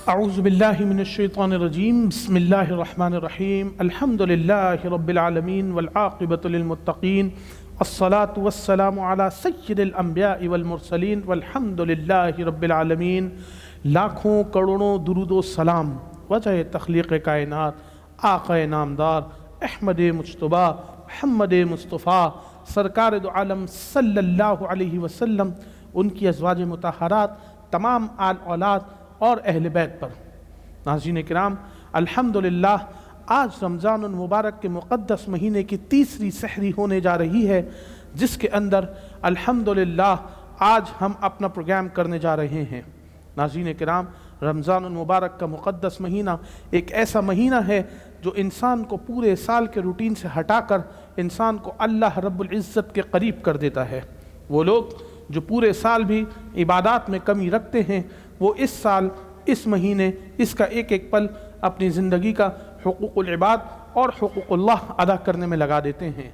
اعوذ باللہ من الشیطان الرجیم بسم اللہ الرحمن الرحیم الحمد للہ رب العالمین والعاقبۃ للمتقین الصلاة والسلام علی سید الانبیاء والمرسلین والحمد للہ رب العالمین۔ لاکھوں کروڑوں درود و سلام وجہ تخلیق کائنات آقا نامدار احمد مجتبیٰ محمد مصطفیٰ سرکار دو عالم صلی اللہ علیہ وسلم، ان کی ازواج مطہرات، تمام آل اولاد اور اہل بیت پر۔ ناظرین کرام، الحمدللہ آج رمضان المبارک کے مقدس مہینے کی تیسری سحری ہونے جا رہی ہے، جس کے اندر الحمدللہ آج ہم اپنا پروگرام کرنے جا رہے ہیں۔ ناظرین کرام، رمضان المبارک کا مقدس مہینہ ایک ایسا مہینہ ہے جو انسان کو پورے سال کے روٹین سے ہٹا کر انسان کو اللہ رب العزت کے قریب کر دیتا ہے۔ وہ لوگ جو پورے سال بھی عبادات میں کمی رکھتے ہیں، وہ اس سال، اس مہینے، اس کا ایک ایک پل اپنی زندگی کا حقوق العباد اور حقوق اللہ ادا کرنے میں لگا دیتے ہیں۔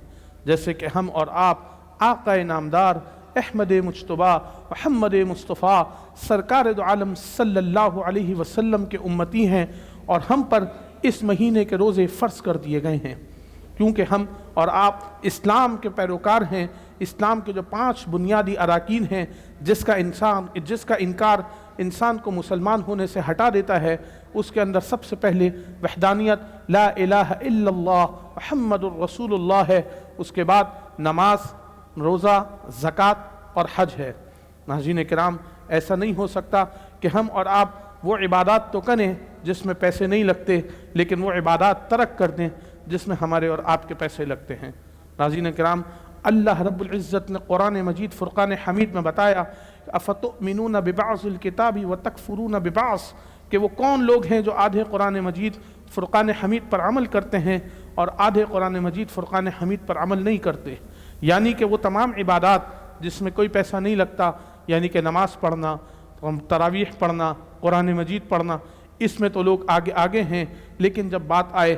جیسے کہ ہم اور آپ آقا نامدار احمد مجتبیٰ محمد مصطفیٰ سرکار دو عالم صلی اللہ علیہ وسلم کے امتی ہیں، اور ہم پر اس مہینے کے روزے فرض کر دیے گئے ہیں، کیونکہ ہم اور آپ اسلام کے پیروکار ہیں۔ اسلام کے جو 5 بنیادی اراکین ہیں، جس کا انکار انسان کو مسلمان ہونے سے ہٹا دیتا ہے، اس کے اندر سب سے پہلے وحدانیت لا الہ الا اللہ محمد الرسول اللہ ہے، اس کے بعد نماز، روزہ، زکوٰۃ اور حج ہے۔ ناظرین کرام، ایسا نہیں ہو سکتا کہ ہم اور آپ وہ عبادات تو کریں جس میں پیسے نہیں لگتے، لیکن وہ عبادات ترک کر دیں جس میں ہمارے اور آپ کے پیسے لگتے ہیں۔ ناظرین کرام، اللہ رب العزت نے قرآن مجید فرقان حمید میں بتایا کہ افتؤمنون ببعض الکتاب وتکفرون ببعض، کہ وہ کون لوگ ہیں جو آدھے قرآن مجید فرقان حمید پر عمل کرتے ہیں اور آدھے قرآن مجید فرقان حمید پر عمل نہیں کرتے۔ یعنی کہ وہ تمام عبادات جس میں کوئی پیسہ نہیں لگتا، یعنی کہ نماز پڑھنا، تراویح پڑھنا، قرآن مجید پڑھنا، اس میں تو لوگ آگے ہیں، لیکن جب بات آئے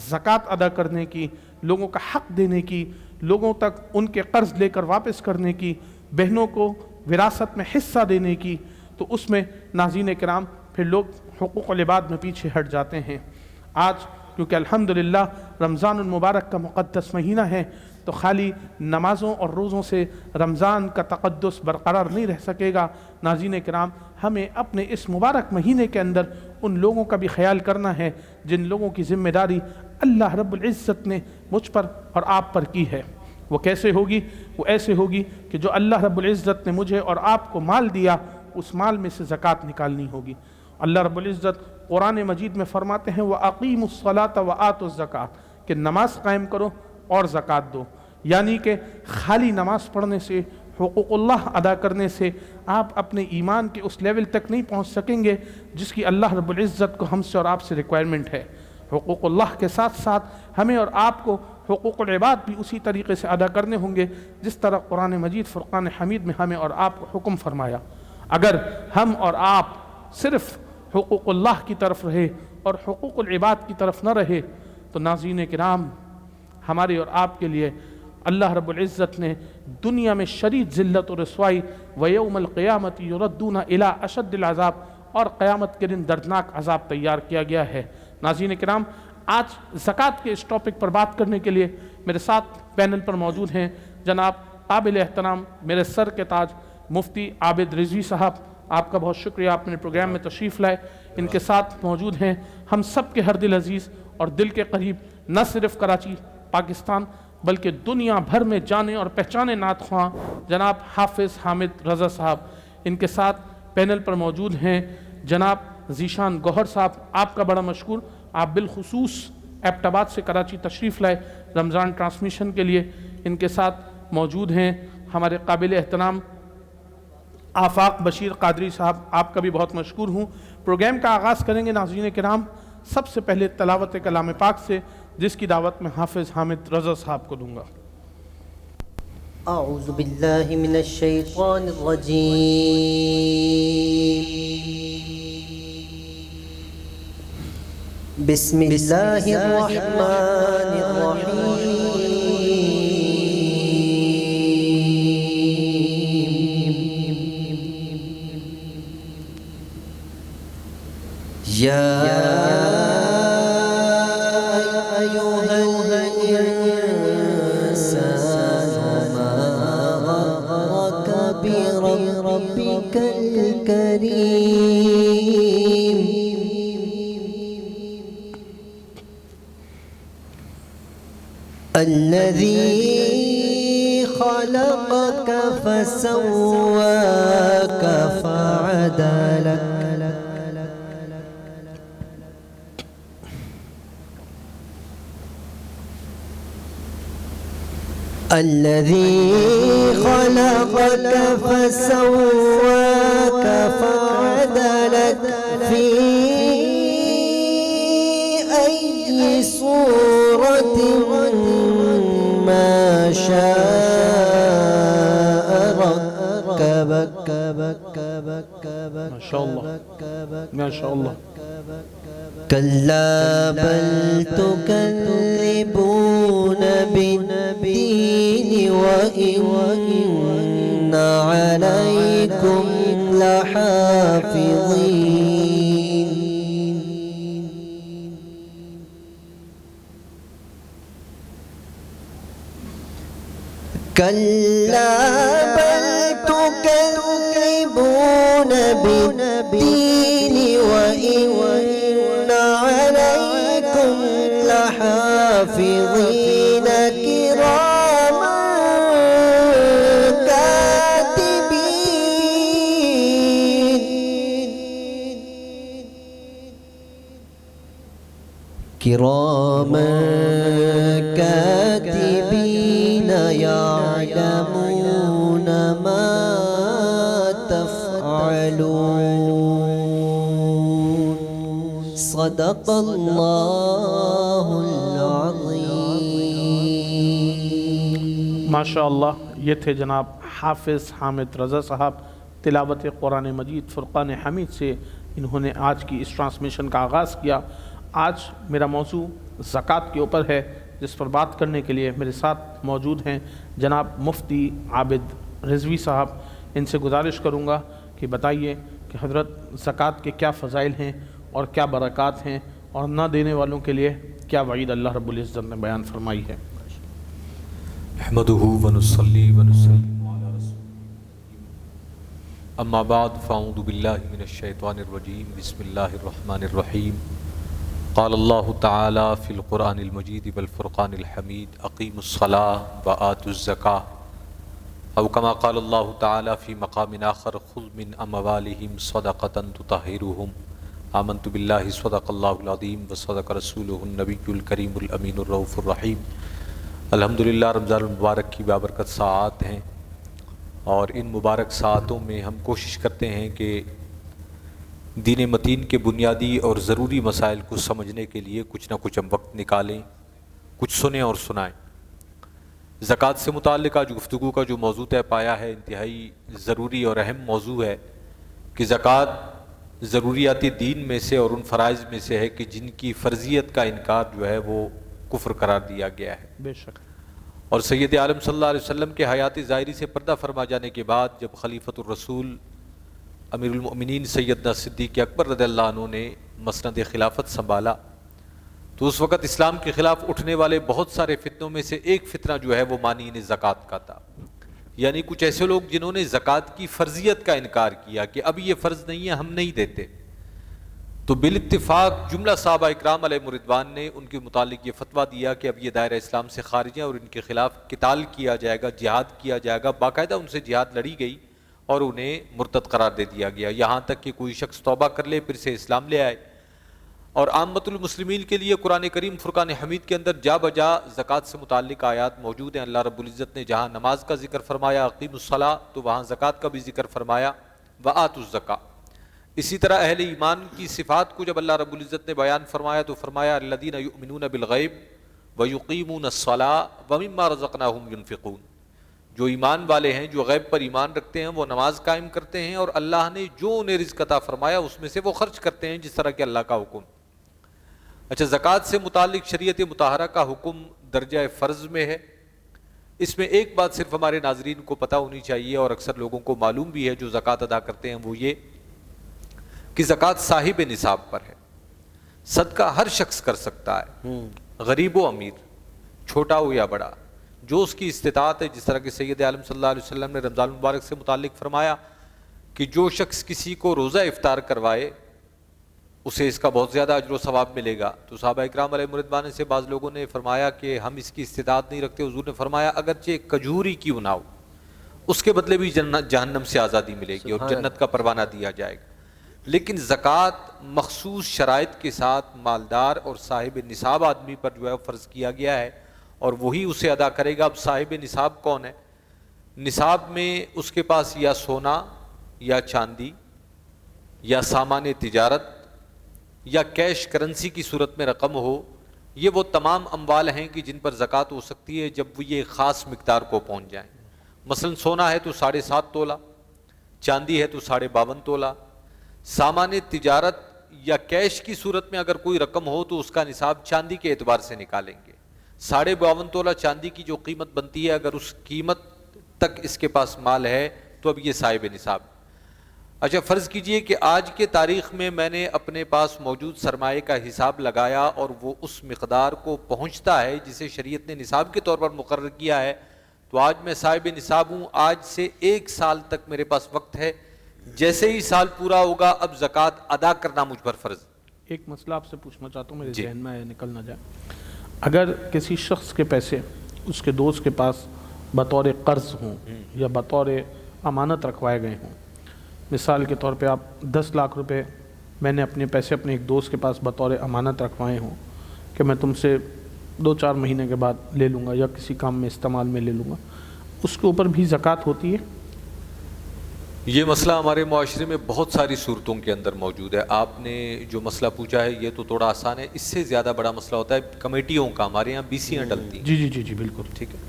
زکوٰۃ ادا کرنے کی، لوگوں کا حق دینے کی، لوگوں تک ان کے قرض لے کر واپس کرنے کی، بہنوں کو وراثت میں حصہ دینے کی، تو اس میں ناظرین کرام پھر لوگ حقوق العباد میں پیچھے ہٹ جاتے ہیں۔ آج کیونکہ الحمدللہ رمضان المبارک کا مقدس مہینہ ہے، تو خالی نمازوں اور روزوں سے رمضان کا تقدس برقرار نہیں رہ سکے گا۔ ناظرین کرام، ہمیں اپنے اس مبارک مہینے کے اندر ان لوگوں کا بھی خیال کرنا ہے جن لوگوں کی ذمہ داری اللہ رب العزت نے مجھ پر اور آپ پر کی ہے۔ وہ کیسے ہوگی؟ وہ ایسے ہوگی کہ جو اللہ رب العزت نے مجھے اور آپ کو مال دیا، اس مال میں سے زکوٰۃ نکالنی ہوگی۔ اللہ رب العزت قرآن مجید میں فرماتے ہیں وَأَقِيمُوا الصَّلَاةَ وَآتُوا الزَّكَاةَ، کہ نماز قائم کرو اور زکوٰۃ دو۔ یعنی کہ خالی نماز پڑھنے سے، حقوق اللہ ادا کرنے سے آپ اپنے ایمان کے اس لیول تک نہیں پہنچ سکیں گے جس کی اللہ رب العزت کو ہم سے اور آپ سے ریکوائرمنٹ ہے۔ حقوق اللہ کے ساتھ ساتھ ہمیں اور آپ کو حقوق العباد بھی اسی طریقے سے ادا کرنے ہوں گے جس طرح قرآن مجید فرقان حمید میں ہمیں اور آپ کو حکم فرمایا۔ اگر ہم اور آپ صرف حقوق اللہ کی طرف رہے اور حقوق العباد کی طرف نہ رہے، تو ناظرین کرام، ہمارے اور آپ کے لیے اللہ رب العزت نے دنیا میں شدید ذلت و رسوائی وَيَوْمَ الْقِيَامَةِ يُرَدُّونَ إِلَىٰ أَشَدِّ الْعَذَابِ، اور قیامت کے دن دردناک عذاب تیار کیا گیا ہے۔ ناظرین کرام، آج زکوٰۃ کے اس ٹاپک پر بات کرنے کے لیے میرے ساتھ پینل پر موجود ہیں جناب قابل احترام میرے سر کے تاج مفتی عابد رضوی صاحب۔ آپ کا بہت شکریہ، آپ نے پروگرام میں تشریف لائے۔ ان کے ساتھ موجود ہیں ہم سب کے ہر دل عزیز اور دل کے قریب، نہ صرف کراچی پاکستان بلکہ دنیا بھر میں جانے اور پہچانے نعت خواں جناب حافظ حامد رضا صاحب۔ ان کے ساتھ پینل پر موجود ہیں جناب ذیشان گوہر صاحب۔ آپ کا بڑا مشکور، آپ بالخصوص ایبٹ آباد سے کراچی تشریف لائے رمضان ٹرانسمیشن کے لیے۔ ان کے ساتھ موجود ہیں ہمارے قابل احترام آفاق بشیر قادری صاحب، آپ کا بھی بہت مشکور ہوں۔ پروگرام کا آغاز کریں گے ناظرین کرام سب سے پہلے تلاوت کلام پاک سے، جس کی دعوت میں حافظ حامد رضا صاحب کو دوں گا۔ اعوذ باللہ من الشیطان الرجیم، بسم اللہ الرحمن الرحیم۔ يا أيها الإنسان ما غرك بربك الكريم الذي خلقك فسواك فعدلك الذي خلقك فسواك فعدلك في أي صورة ما شاء ركبك ما شاء الله ما شاء الله. كلا بل تكذبون بالدين وإن عليكم لحافظين كلا بل تكذبون بالدين وإن عليكم لحافظين كراما كاتبين يعلمون ما تفعلون صدق الله العظيم. ماشاء اللہ. یہ تھے جناب حافظ حامد رضا صاحب، تلاوت قرآن مجید فرقان حمید سے انہوں نے آج کی اس ٹرانسمیشن کا آغاز کیا. آج میرا موضوع زکوٰۃ کے اوپر ہے، جس پر بات کرنے کے لیے میرے ساتھ موجود ہیں جناب مفتی عابد رضوی صاحب. ان سے گزارش کروں گا کہ بتائیے کہ حضرت زکوٰۃ کے کیا فضائل ہیں اور کیا برکات ہیں، اور نہ دینے والوں کے لیے کیا وعید اللہ رب العزت نے بیان فرمائی ہے. نحمده ونصلي ونسلم على رسوله. اما بعد فاعوذ باللہ من الشیطان الرجیم. بسم اللہ الرحمن الرحیم. قال اللہ تعالی فی القرآن المجید والفرقان الحمید اقیموا الصلاة وآتوا الزکاة، او کما قال اللہ تعالی فی مقام آخر خذ من اموالہم صدقۃ تطہرہم. آمنت باللہ صدق اللہ العظیم وصدق رسولہ النبی الکریم الامین الرؤوف الرحیم. الحمدللہ رمضان المبارک کی بابرکت ساعات ہیں، اور ان مبارک ساعتوں میں ہم کوشش کرتے ہیں کہ دین متین کے بنیادی اور ضروری مسائل کو سمجھنے کے لیے کچھ نہ کچھ ہم وقت نکالیں، کچھ سنیں اور سنائیں. زکوٰۃ سے متعلق آج گفتگو کا جو موضوع طے پایا ہے انتہائی ضروری اور اہم موضوع ہے کہ زکوٰۃ ضروریات دین میں سے اور ان فرائض میں سے ہے کہ جن کی فرضیت کا انکار جو ہے وہ کفر قرار دیا گیا ہے. بے شک. اور سید عالم صلی اللہ علیہ وسلم کے حیات ظاہری سے پردہ فرما جانے کے بعد جب خلیفۃ الرسول امیر المؤمنین سیدنا صدیق اکبر رضی اللہ عنہ نے مسند خلافت سنبھالا تو اس وقت اسلام کے خلاف اٹھنے والے بہت سارے فتنوں میں سے ایک فتنہ جو ہے وہ مانعین زکوٰۃ کا تھا. یعنی کچھ ایسے لوگ جنہوں نے زکوٰۃ کی فرضیت کا انکار کیا کہ اب یہ فرض نہیں ہے، ہم نہیں دیتے. تو بالاتفاق جملہ صحابہ اکرام علیہ رضوان نے ان کے متعلق یہ فتویٰ دیا کہ اب یہ دائرہ اسلام سے خارج ہیں اور ان کے خلاف قتال کیا جائے گا، جہاد کیا جائے گا. باقاعدہ ان سے جہاد لڑی گئی اور انہیں مرتد قرار دے دیا گیا، یہاں تک کہ کوئی شخص توبہ کر لے پھر سے اسلام لے آئے. اور عامت المسلمین کے لیے قرآن کریم فرقان حمید کے اندر جا بجا زکوٰۃ سے متعلق آیات موجود ہیں. اللہ رب العزت نے جہاں نماز کا ذکر فرمایا اقیموا الصلاۃ تو وہاں زکوٰۃ کا بھی ذکر فرمایا وآتوا الزکاۃ. اسی طرح اہل ایمان کی صفات کو جب اللہ رب العزت نے بیان فرمایا تو فرمایا الذین یؤمنون بالغیب ویقیمون الصلاۃ ومما رزقناہم ینفقون. جو ایمان والے ہیں، جو غیب پر ایمان رکھتے ہیں، وہ نماز قائم کرتے ہیں اور اللہ نے جو انہیں رزق عطا فرمایا اس میں سے وہ خرچ کرتے ہیں جس طرح کہ اللہ کا حکم. اچھا، زکوٰۃ سے متعلق شریعت مطہرہ کا حکم درجہ فرض میں ہے. اس میں ایک بات صرف ہمارے ناظرین کو پتہ ہونی چاہیے اور اکثر لوگوں کو معلوم بھی ہے جو زکوٰۃ ادا کرتے ہیں، وہ یہ کہ زکوٰۃ صاحب نصاب پر ہے. صدقہ ہر شخص کر سکتا ہے، غریب و امیر، چھوٹا ہو یا بڑا، جو اس کی استطاعت ہے. جس طرح کہ سید عالم صلی اللہ علیہ وسلم نے رمضان المبارک سے متعلق فرمایا کہ جو شخص کسی کو روزہ افطار کروائے اسے اس کا بہت زیادہ اجر و ثواب ملے گا. تو صحابہ اکرام علیہ رضوان سے بعض لوگوں نے فرمایا کہ ہم اس کی استطاعت نہیں رکھتے. حضور نے فرمایا اگرچہ کھجوری کیوں نہ ہو اس کے بدلے بھی جہنم سے آزادی ملے گی اور جنت کا پروانہ دیا جائے گا. لیکن زکوٰۃ مخصوص شرائط کے ساتھ مالدار اور صاحب نصاب آدمی پر جو ہے فرض کیا گیا ہے اور وہی اسے ادا کرے گا. اب صاحب نصاب کون ہے؟ نصاب میں اس کے پاس یا سونا یا چاندی یا سامان تجارت یا کیش کرنسی کی صورت میں رقم ہو. یہ وہ تمام اموال ہیں کہ جن پر زکوٰۃ ہو سکتی ہے جب وہ یہ خاص مقدار کو پہنچ جائیں. مثلا سونا ہے تو 7.5 تولہ، چاندی ہے تو 52.5 تولہ. سامان تجارت یا کیش کی صورت میں اگر کوئی رقم ہو تو اس کا نصاب چاندی کے اعتبار سے نکالیں گے. 52.5 تولہ چاندی کی جو قیمت بنتی ہے اگر اس قیمت تک اس کے پاس مال ہے تو اب یہ صاحب نصاب. اچھا فرض کیجئے کہ آج کے تاریخ میں نے اپنے پاس موجود سرمایے کا حساب لگایا اور وہ اس مقدار کو پہنچتا ہے جسے شریعت نے نصاب کے طور پر مقرر کیا ہے، تو آج میں صاحب نصاب ہوں. آج سے 1 سال تک میرے پاس وقت ہے. جیسے ہی سال پورا ہوگا اب زکوٰۃ ادا کرنا مجھ پر فرض. ایک مسئلہ آپ سے پوچھنا چاہتا ہوں، میرے ذہن میں نکل نہ جائے. اگر کسی شخص کے پیسے اس کے دوست کے پاس بطور قرض ہوں یا بطور امانت رکھوائے گئے ہوں، مثال کے طور پہ آپ 10 لاکھ روپے میں نے اپنے پیسے اپنے ایک دوست کے پاس بطور امانت رکھوائے ہوں کہ میں تم سے 2-4 مہینے کے بعد لے لوں گا یا کسی کام میں استعمال میں لے لوں گا، اس کے اوپر بھی زکوٰۃ ہوتی ہے؟ یہ مسئلہ ہمارے معاشرے میں بہت ساری صورتوں کے اندر موجود ہے. آپ نے جو مسئلہ پوچھا ہے یہ تو تھوڑا آسان ہے. اس سے زیادہ بڑا مسئلہ ہوتا ہے کمیٹیوں کا. ہمارے یہاں BCیاں ڈلتی ہیں. جی بالکل ٹھیک ہے.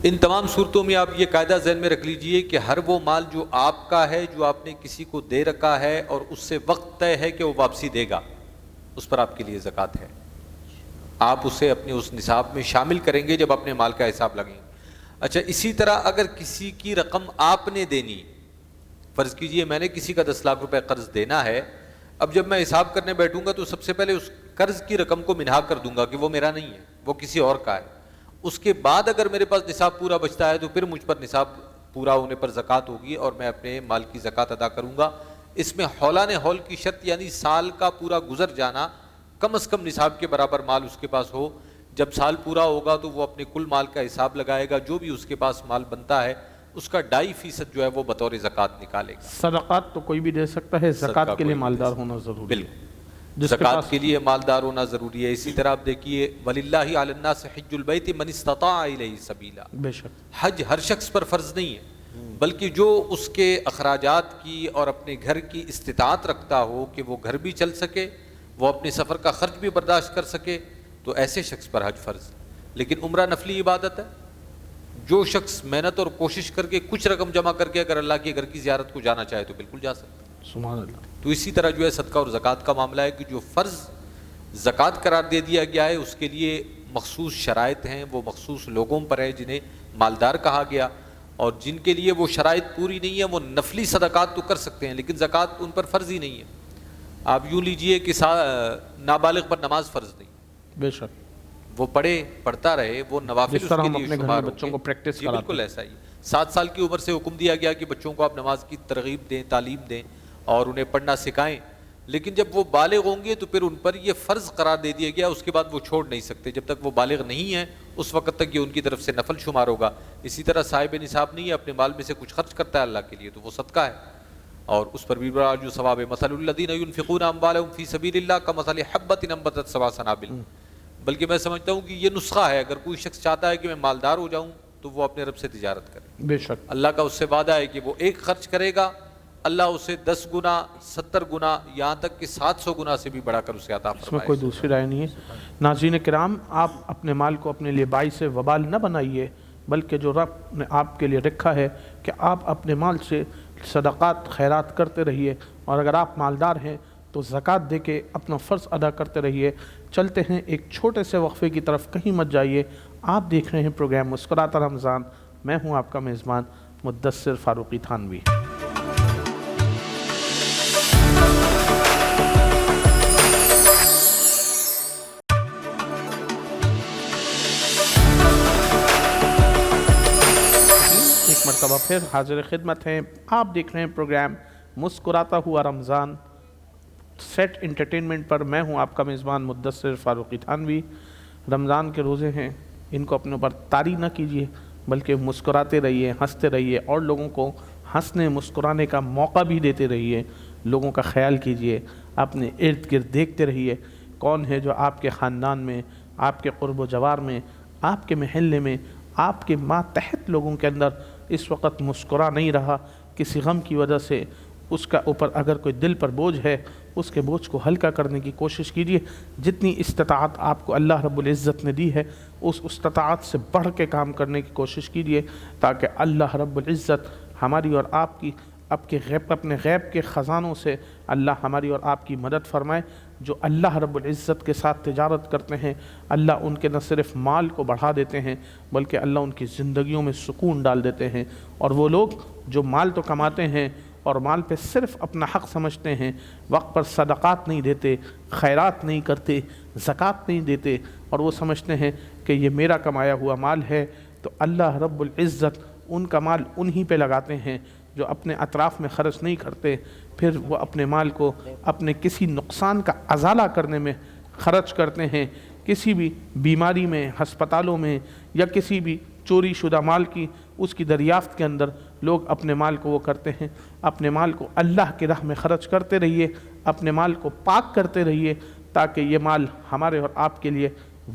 ان تمام صورتوں میں آپ یہ قاعدہ ذہن میں رکھ لیجئے کہ ہر وہ مال جو آپ کا ہے، جو آپ نے کسی کو دے رکھا ہے اور اس سے وقت طے ہے کہ وہ واپسی دے گا، اس پر آپ کے لیے زکوٰۃ ہے. آپ اسے اپنے اس نصاب میں شامل کریں گے جب اپنے مال کا حساب لگیں گے. اچھا اسی طرح اگر کسی کی رقم آپ نے دینی، فرض کیجئے میں نے کسی کا 10 لاکھ روپے قرض دینا ہے، اب جب میں حساب کرنے بیٹھوں گا تو سب سے پہلے اس قرض کی رقم کو منہا کر دوں گا کہ وہ میرا نہیں ہے، وہ کسی اور کا ہے. اس کے بعد اگر میرے پاس نصاب پورا بچتا ہے تو پھر مجھ پر نصاب پورا ہونے پر زکوٰۃ ہوگی اور میں اپنے مال کی زکوٰۃ ادا کروں گا. اس میں حولان حول کی شرط یعنی سال کا پورا گزر جانا، کم از کم نصاب کے برابر مال اس کے پاس ہو. جب سال پورا ہوگا تو وہ اپنے کل مال کا حساب لگائے گا، جو بھی اس کے پاس مال بنتا ہے اس کا 2.5% جو ہے وہ بطور زکوٰۃ نکالے گا. صدقات تو کوئی بھی دے سکتا ہے، زکوٰۃ کے لیے مالدار ہونا ضروری ہے. بالکل زکوٰۃ کے لیے مالدار ہونا ضروری ہے. اسی طرح آپ دیکھیے وَلِلَّهِ عَلَى النَّاسِ حِجُّ الْبَيْتِ مَنِ اسْتَطَاعَ إِلَيْهِ سَبِيلًا. بے شک حج ہر شخص پر فرض نہیں ہے، بلکہ جو اس کے اخراجات کی اور اپنے گھر کی استطاعت رکھتا ہو کہ وہ گھر بھی چل سکے، وہ اپنے سفر کا خرچ بھی برداشت کر سکے، تو ایسے شخص پر حج فرض. لیکن عمرہ نفلی عبادت ہے. جو شخص محنت اور کوشش کر کے کچھ رقم جمع کر کے اگر اللہ کے گھر کی زیارت کو جانا چاہے تو بالکل جا سکتا ہے. سبحان اللہ. تو اسی طرح جو ہے صدقہ اور زکوٰۃ کا معاملہ ہے کہ جو فرض زکوٰۃ قرار دے دیا گیا ہے اس کے لیے مخصوص شرائط ہیں، وہ مخصوص لوگوں پر ہے جنہیں مالدار کہا گیا، اور جن کے لیے وہ شرائط پوری نہیں ہے وہ نفلی صدقات تو کر سکتے ہیں لیکن زکوٰۃ ان پر فرض ہی نہیں ہے. آپ یوں لیجئے کہ نابالغ پر نماز فرض نہیں. بے شک وہ پڑھتا رہے، وہ نوافل اس کے لیے شمار ہوں بچوں کو پریکٹس گے. بالکل ایسا ہی 7 سال کی عمر سے حکم دیا گیا کہ بچوں کو آپ نماز کی ترغیب دیں، تعلیم دیں اور انہیں پڑھنا سکھائیں. لیکن جب وہ بالغ ہوں گے تو پھر ان پر یہ فرض قرار دے دیا گیا، اس کے بعد وہ چھوڑ نہیں سکتے. جب تک وہ بالغ نہیں ہیں اس وقت تک یہ ان کی طرف سے نفل شمار ہوگا. اسی طرح صاحب نصاب نہیں ہے، اپنے مال میں سے کچھ خرچ کرتا ہے اللہ کے لیے تو وہ صدقہ ہے اور اس پر بھی بڑا جو ثواب ہے. مثل الذین ينفقون اموالهم فی سبیل اللہ کمثل حبۃ انبتت سبع سنابل. بلکہ میں سمجھتا ہوں کہ یہ نسخہ ہے، اگر کوئی شخص چاہتا ہے کہ میں مالدار ہو جاؤں تو وہ اپنے رب سے تجارت کرے. بے شک اللہ کا اس سے وعدہ ہے کہ وہ ایک خرچ کرے گا، اللہ اسے 10 گنا 70 گنا یہاں تک کہ 700 گنا سے بھی بڑھا کر اسے عطا فرمائے. اس میں کوئی دوسری رائے نہیں ہے. ناظرین کرام، آپ اپنے مال کو اپنے لیے باعث وبال نہ بنائیے، بلکہ جو رب نے آپ کے لیے رکھا ہے کہ آپ اپنے مال سے صدقات خیرات کرتے رہیے، اور اگر آپ مالدار ہیں تو زکوٰۃ دے کے اپنا فرض ادا کرتے رہیے. چلتے ہیں ایک چھوٹے سے وقفے کی طرف، کہیں مت جائیے. آپ دیکھ رہے ہیں پروگرام مسکراتا رمضان. میں ہوں آپ کا میزبان مدثر فاروقی تھانوی. مرتبہ پھر حاضر خدمت ہیں. آپ دیکھ رہے ہیں پروگرام مسکراتا ہوا رمضان سیٹ انٹرٹینمنٹ پر. میں ہوں آپ کا میزبان مدثر فاروقی تھانوی. رمضان کے روزے ہیں، ان کو اپنے اوپر طاری نہ کیجیے، بلکہ مسکراتے رہیے، ہنستے رہیے، اور لوگوں کو ہنسنے مسکرانے کا موقع بھی دیتے رہیے. لوگوں کا خیال کیجیے، اپنے ارد گرد دیکھتے رہیے کون ہے جو آپ کے خاندان میں، آپ کے قرب و جوار میں، آپ کے محلے میں، آپ کے ماتحت لوگوں کے اندر اس وقت مسکرا نہیں رہا. کسی غم کی وجہ سے اس کا اوپر اگر کوئی دل پر بوجھ ہے، اس کے بوجھ کو ہلکا کرنے کی کوشش کیجیے. جتنی استطاعت آپ کو اللہ رب العزت نے دی ہے، اس استطاعت سے بڑھ کے کام کرنے کی کوشش کیجیے، تاکہ اللہ رب العزت ہماری اور آپ کی اپنے غیب کے خزانوں سے اللہ ہماری اور آپ کی مدد فرمائے. جو اللہ رب العزت کے ساتھ تجارت کرتے ہیں، اللہ ان کے نہ صرف مال کو بڑھا دیتے ہیں، بلکہ اللہ ان کی زندگیوں میں سکون ڈال دیتے ہیں. اور وہ لوگ جو مال تو کماتے ہیں اور مال پہ صرف اپنا حق سمجھتے ہیں، وقت پر صدقات نہیں دیتے، خیرات نہیں کرتے، زکوٰۃ نہیں دیتے، اور وہ سمجھتے ہیں کہ یہ میرا کمایا ہوا مال ہے، تو اللہ رب العزت ان کا مال انہی پہ لگاتے ہیں جو اپنے اطراف میں خرچ نہیں کرتے. پھر وہ اپنے مال کو اپنے کسی نقصان کا ازالہ کرنے میں خرچ کرتے ہیں. کسی بھی بیماری میں، ہسپتالوں میں، یا کسی بھی چوری شدہ مال کی اس کی دریافت کے اندر لوگ اپنے مال کو وہ کرتے ہیں. اپنے مال کو اللہ کی راہ میں خرچ کرتے رہیے، اپنے مال کو پاک کرتے رہیے، تاکہ یہ مال ہمارے اور آپ کے لیے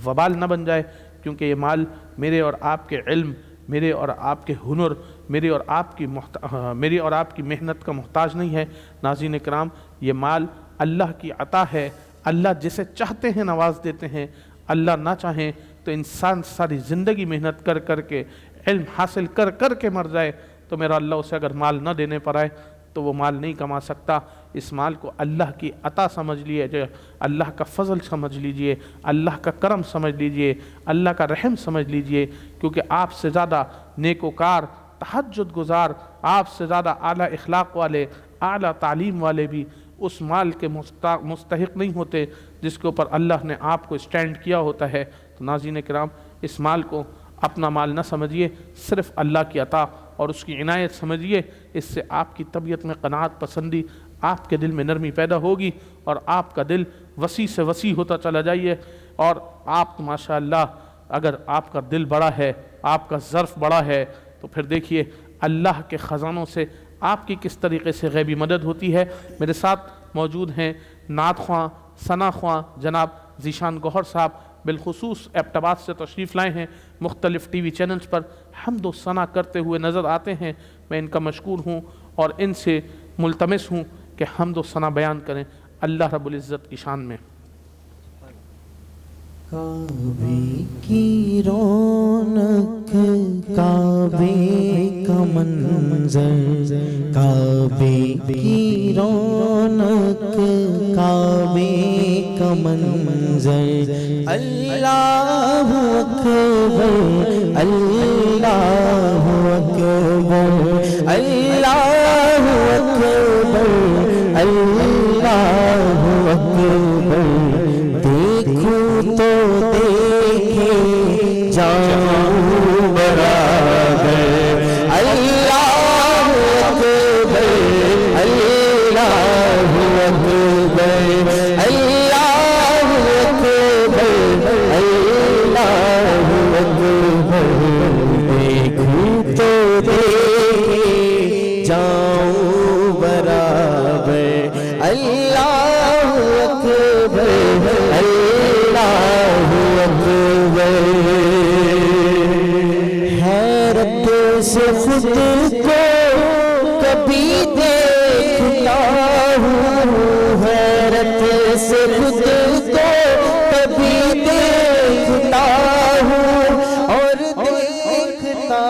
وبال نہ بن جائے. کیونکہ یہ مال میرے اور آپ کے علم، میرے اور آپ کے ہنر، میری اور آپ کی محنت کا محتاج نہیں ہے. ناظرین کرام، یہ مال اللہ کی عطا ہے. اللہ جسے چاہتے ہیں نواز دیتے ہیں. اللہ نہ چاہیں تو انسان ساری زندگی محنت کر کے علم حاصل کر کے مر جائے، تو میرا اللہ اسے اگر مال نہ دینے پر آئے تو وہ مال نہیں کما سکتا. اس مال کو اللہ کی عطا سمجھ لیجیے، اللہ کا فضل سمجھ لیجئے، اللہ کا کرم سمجھ لیجئے، اللہ کا رحم سمجھ لیجئے. کیونکہ آپ سے زیادہ نیکوکار، تہجد گزار، آپ سے زیادہ اعلیٰ اخلاق والے، اعلیٰ تعلیم والے بھی اس مال کے مستحق نہیں ہوتے جس کے اوپر اللہ نے آپ کو اسٹینڈ کیا ہوتا ہے. تو ناظرین کرام، اس مال کو اپنا مال نہ سمجھیے، صرف اللہ کی عطا اور اس کی عنایت سمجھیے. اس سے آپ کی طبیعت میں قناعت پسندی، آپ کے دل میں نرمی پیدا ہوگی، اور آپ کا دل وسیع سے وسیع ہوتا چلا جائیے. اور آپ ماشاءاللہ، اگر آپ کا دل بڑا ہے، آپ کا ظرف بڑا ہے، تو پھر دیکھیے اللہ کے خزانوں سے آپ کی کس طریقے سے غیبی مدد ہوتی ہے. میرے ساتھ موجود ہیں نعت خواں، ثنا خواں جناب ذیشان گوہر صاحب، بالخصوص ایبٹ آباد سے تشریف لائے ہیں. مختلف ٹی وی چینلز پر حمد و ثنا کرتے ہوئے نظر آتے ہیں. میں ان کا مشکور ہوں اور ان سے ملتمس ہوں کہ حمد و ثنا بیان کریں اللہ رب العزت کی شان میں. کعبے کی رونق، کعبے کا منظر، کعبے کی رونق، کعبے کا منظر، اللہ اکبر، اللہ اکبر، اللہ اکبر، اللہ اکبر. دیکھوں تو دیکھے جاؤں برابر، اللہ اکبر، اللہ اکبر، اللہ اکبر، اللہ اکبر. دیکھوں تو دیکھے جاؤں برابر، اللہ اکبر، اللہ اکبر. حیرت سے خود کو کبھی دیکھتا ہوں، حیرت سے خود کو کبھی دیکھتا ہوں، اور دیکھتا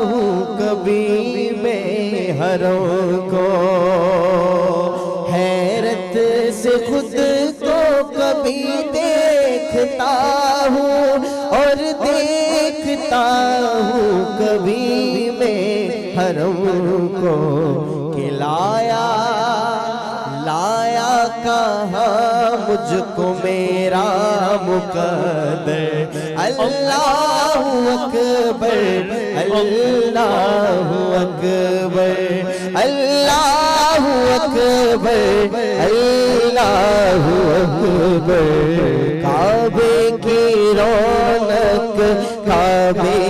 ہوں کبھی میں حرم کو. حیرت سے خود کو کبھی دیکھتا ہوں، اور دیکھتا ہوں کبھی میں حرم کو. کہ لایا کہاں مجھ کو میرا مقدر، اللہ اکبر، اللہ اکبر اللہ اکبر کعبے کی رونق کعبے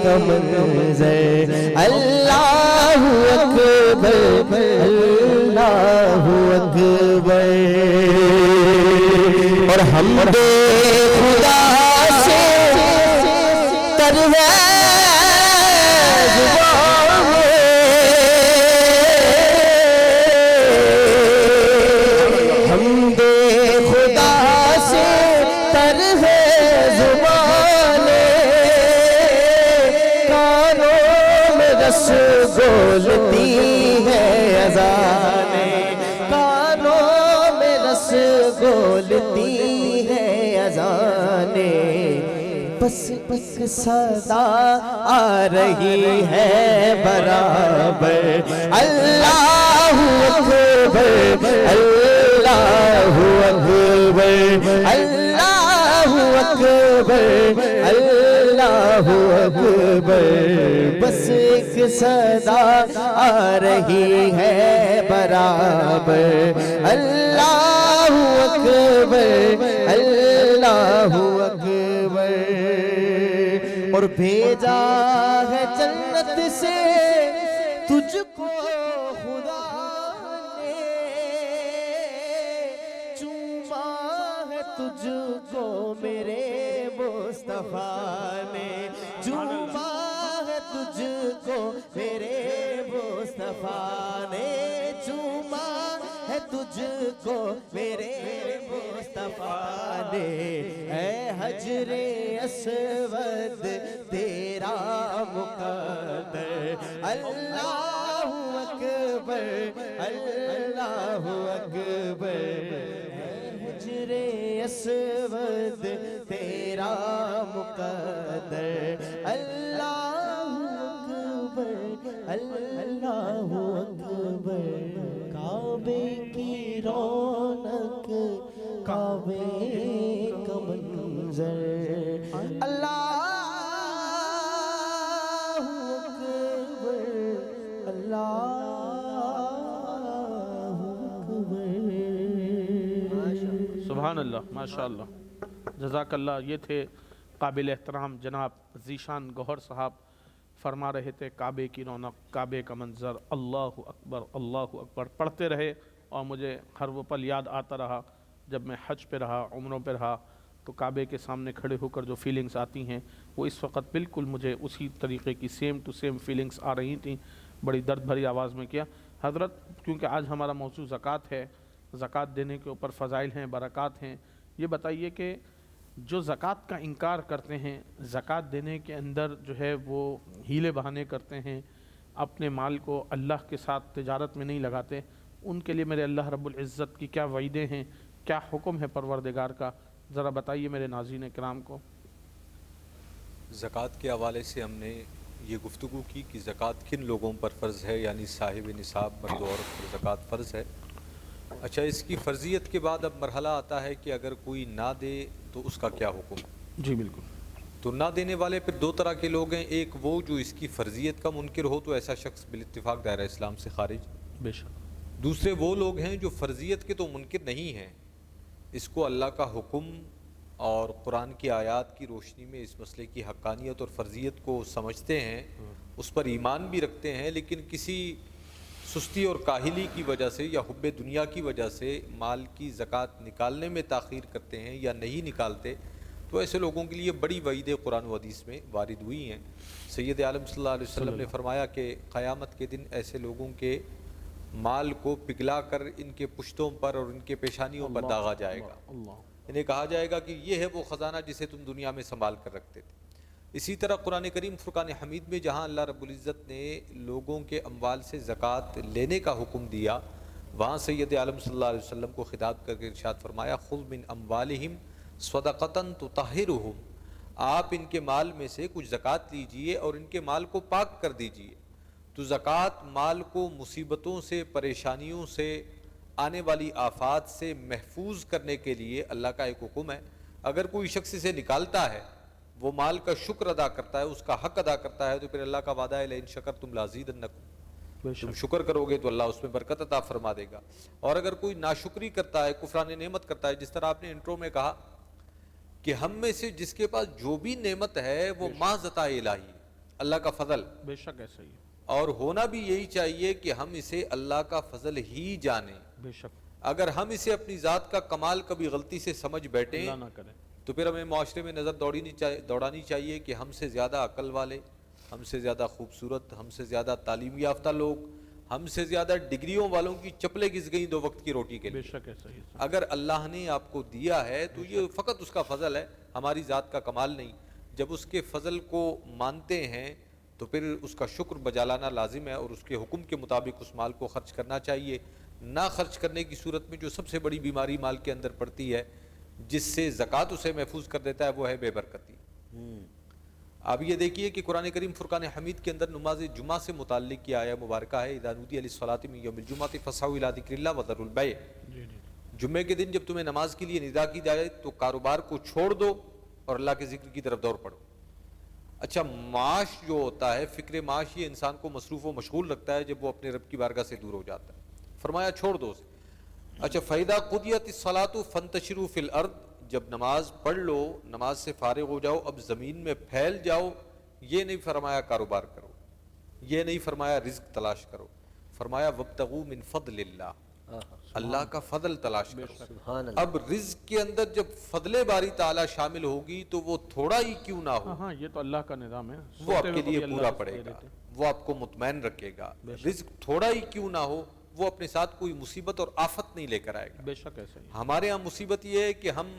کا منظر اللہ اکبر اللہ اکبر اور حمد خدا سے تر ہے زبان میں حمد خدا سے تر ہے زبان کانوں میں رس گولتی ہے اذانیں کانوں میں رس گولتی ہے اذانیں بس بس صدا آ رہی ہے برابر اللہ اکبر اللہ اکبر اللہ اکبر اللہ اکبر بس ایک صدا آ رہی ہے برابر اللہ اکبر اللہ اکبر اور بھیجا ہے جنت سے تجھ کو خدا نے چوما ہے تجھ کو میرے مصطفیٰ نے چوما ہے تجھ کو میرے مصطفیٰ نے چوما ہے تجھ کو میرے مصطفیٰ نے اے حجر اسود تیرا مقدر اللہ اکبر اللہ اکبر اے حجر اسود تیرا مقدر اللہ اکبر اللہ اکبر کعبے کی رونق کعبے کا منظر اللہ اکبر اللہ اکبر سبحان اللہ، ماشاء اللہ، جزاک اللہ۔ یہ تھے قابل احترام جناب ذیشان گوہر صاحب، فرما رہے تھے کعبے کی رونق کعبے کا منظر، اللہ اکبر اللہ اکبر پڑھتے رہے، اور مجھے ہر وہ پل یاد آتا رہا جب میں حج پہ رہا، عمروں پہ رہا، تو کعبے کے سامنے کھڑے ہو کر جو فیلنگز آتی ہیں وہ اس وقت بالکل مجھے اسی طریقے کی سیم ٹو سیم فیلنگز آ رہی تھیں۔ بڑی درد بھری آواز میں کیا حضرت، کیونکہ آج ہمارا موضوع زکوٰۃ ہے، زکوٰۃ دینے کے اوپر فضائل ہیں، برکات ہیں، یہ بتائیے کہ جو زکوٰۃ کا انکار کرتے ہیں، زکوٰۃ دینے کے اندر جو ہے وہ ہیلے بہانے کرتے ہیں، اپنے مال کو اللہ کے ساتھ تجارت میں نہیں لگاتے، ان کے لیے میرے اللہ رب العزت کی کیا وعیدیں ہیں، کیا حکم ہے پروردگار کا، ذرا بتائیے میرے ناظرین کرام کو۔ زکوٰۃ کے حوالے سے ہم نے یہ گفتگو کی کہ زکوٰۃ کن لوگوں پر فرض ہے، یعنی صاحب نصاب مرد و عورت پر زکوٰۃ فرض ہے۔ اچھا، اس کی فرضیت کے بعد اب مرحلہ آتا ہے کہ اگر کوئی نہ دے تو اس کا کیا حکم؟ جی بالکل۔ تو نہ دینے والے پھر دو طرح کے لوگ ہیں، ایک وہ جو اس کی فرضیت کا منکر ہو تو ایسا شخص بالاتفاق دائرہ اسلام سے خارج، بے شک۔ دوسرے وہ لوگ ہیں جو فرضیت کے تو منکر نہیں ہیں، اس کو اللہ کا حکم اور قرآن کی آیات کی روشنی میں اس مسئلے کی حقانیت اور فرضیت کو سمجھتے ہیں، اس پر ایمان بھی رکھتے ہیں، لیکن کسی سستی اور کاہلی کی وجہ سے یا حب دنیا کی وجہ سے مال کی زکوٰۃ نکالنے میں تاخیر کرتے ہیں یا نہیں نکالتے، تو ایسے لوگوں کے لیے بڑی وعیدیں قرآن و حدیث میں وارد ہوئی ہیں۔ سید عالم صلی اللہ علیہ وسلم نے فرمایا کہ قیامت کے دن ایسے لوگوں کے مال کو پگھلا کر ان کے پشتوں پر اور ان کے پیشانیوں پر داغا جائے گا، انہیں کہا جائے گا کہ یہ ہے وہ خزانہ جسے تم دنیا میں سنبھال کر رکھتے تھے۔ اسی طرح قرآن کریم فرقان حمید میں جہاں اللہ رب العزت نے لوگوں کے اموال سے زکوٰۃ لینے کا حکم دیا، وہاں سید عالم صلی اللہ علیہ وسلم کو خطاب کر کے ارشاد فرمایا، خذ من اموالہم صدقۃ تطہرہم، آپ ان کے مال میں سے کچھ زکوٰۃ لیجئے اور ان کے مال کو پاک کر دیجئے۔ تو زکوٰۃ مال کو مصیبتوں سے، پریشانیوں سے، آنے والی آفات سے محفوظ کرنے کے لیے اللہ کا ایک حکم ہے۔ اگر کوئی شخص اسے نکالتا ہے، وہ مال کا شکر ادا کرتا ہے، اس کا حق ادا کرتا ہے، تو پھر اللہ کا وعدہ ہے لئن شکرتم لازیدنکم، تم شکر کرو گے تو اللہ اس میں برکت عطا فرما دے گا. اور اگر کوئی ناشکری کرتا ہے، کفران نعمت کرتا ہے، جس طرح آپ نے انٹرو میں کہا کہ ہم میں سے جس کے پاس جو بھی نعمت ہے وہ محض عطا الہی ہے، اللہ کا فضل. بے شک ایسا ہی ہے. اور ہونا بھی یہی چاہیے کہ ہم اسے اللہ کا فضل ہی جانیں. بے شک اگر ہم اسے اپنی ذات کا کمال کبھی غلطی سے سمجھ بیٹھیں اللہ نہ کرے. تو پھر ہمیں معاشرے میں نظر دوڑانی چاہیے کہ ہم سے زیادہ عقل والے، ہم سے زیادہ خوبصورت، ہم سے زیادہ تعلیم یافتہ لوگ، ہم سے زیادہ ڈگریوں والوں کی چپلیں گھس گئیں 2 وقت کی روٹی کے بے لیے. شک ایسا ہی ہے. اگر اللہ نے آپ کو دیا ہے تو یہ فقط اس کا فضل ہے، ہماری ذات کا کمال نہیں. جب اس کے فضل کو مانتے ہیں تو پھر اس کا شکر بجا لانا لازم ہے، اور اس کے حکم کے مطابق اس مال کو خرچ کرنا چاہیے. نہ خرچ کرنے کی صورت میں جو سب سے بڑی بیماری مال کے اندر پڑتی ہے، جس سے زکوٰۃ اسے محفوظ کر دیتا ہے، وہ ہے بے برکتی. آپ یہ دیکھیے کہ قرآن کریم فرقان حمید کے اندر نماز جمعہ سے متعلق یہ آیہ مبارکہ ہے، اذا نودی للصلاۃ من یوم الجمعۃ فاسعوا الی ذکر اللہ وذروا البیع. جی جی جمعے کے دن جب تمہیں نماز کے لیے ندا کی جائے تو کاروبار کو چھوڑ دو اور اللہ کے ذکر کی طرف دوڑ پڑو. اچھا، معاش جو ہوتا ہے، فکر معاش، یہ انسان کو مصروف و مشغول رکھتا ہے جب وہ اپنے رب کی بارگاہ سے دور ہو جاتا ہے. فرمایا چھوڑ دو اسے. اچھا، فَإِذَا قُضِيَتِ الصَّلَاةُ فَانتَشِرُوا فِي الْأَرْضِ، جب نماز پڑھ لو، نماز سے فارغ ہو جاؤ، اب زمین میں پھیل جاؤ. یہ نہیں فرمایا کاروبار کرو، یہ نہیں فرمایا رزق تلاش کرو، فرمایا وَابْتَغُوا مِن فَضْلِ اللَّهِ، اللہ کا فضل تلاش کرو. سبحان اللہ. اب رزق کے اندر جب فضل باری تعالیٰ شامل ہوگی تو وہ تھوڑا ہی کیوں نہ ہو، ہاں یہ تو اللہ کا نظام ہے. وہ آپ سوتے کے ہوئے لیے بھی اللہ پورا رزق پڑے دے گا، دیتے. وہ آپ کو مطمئن رکھے گا. رزق تھوڑا ہی کیوں نہ ہو، وہ اپنے ساتھ کوئی مصیبت اور آفت نہیں لے کر آئے گا. بے شک ایسا ہی ہے. ہمارے ہاں مصیبت یہ ہے کہ ہم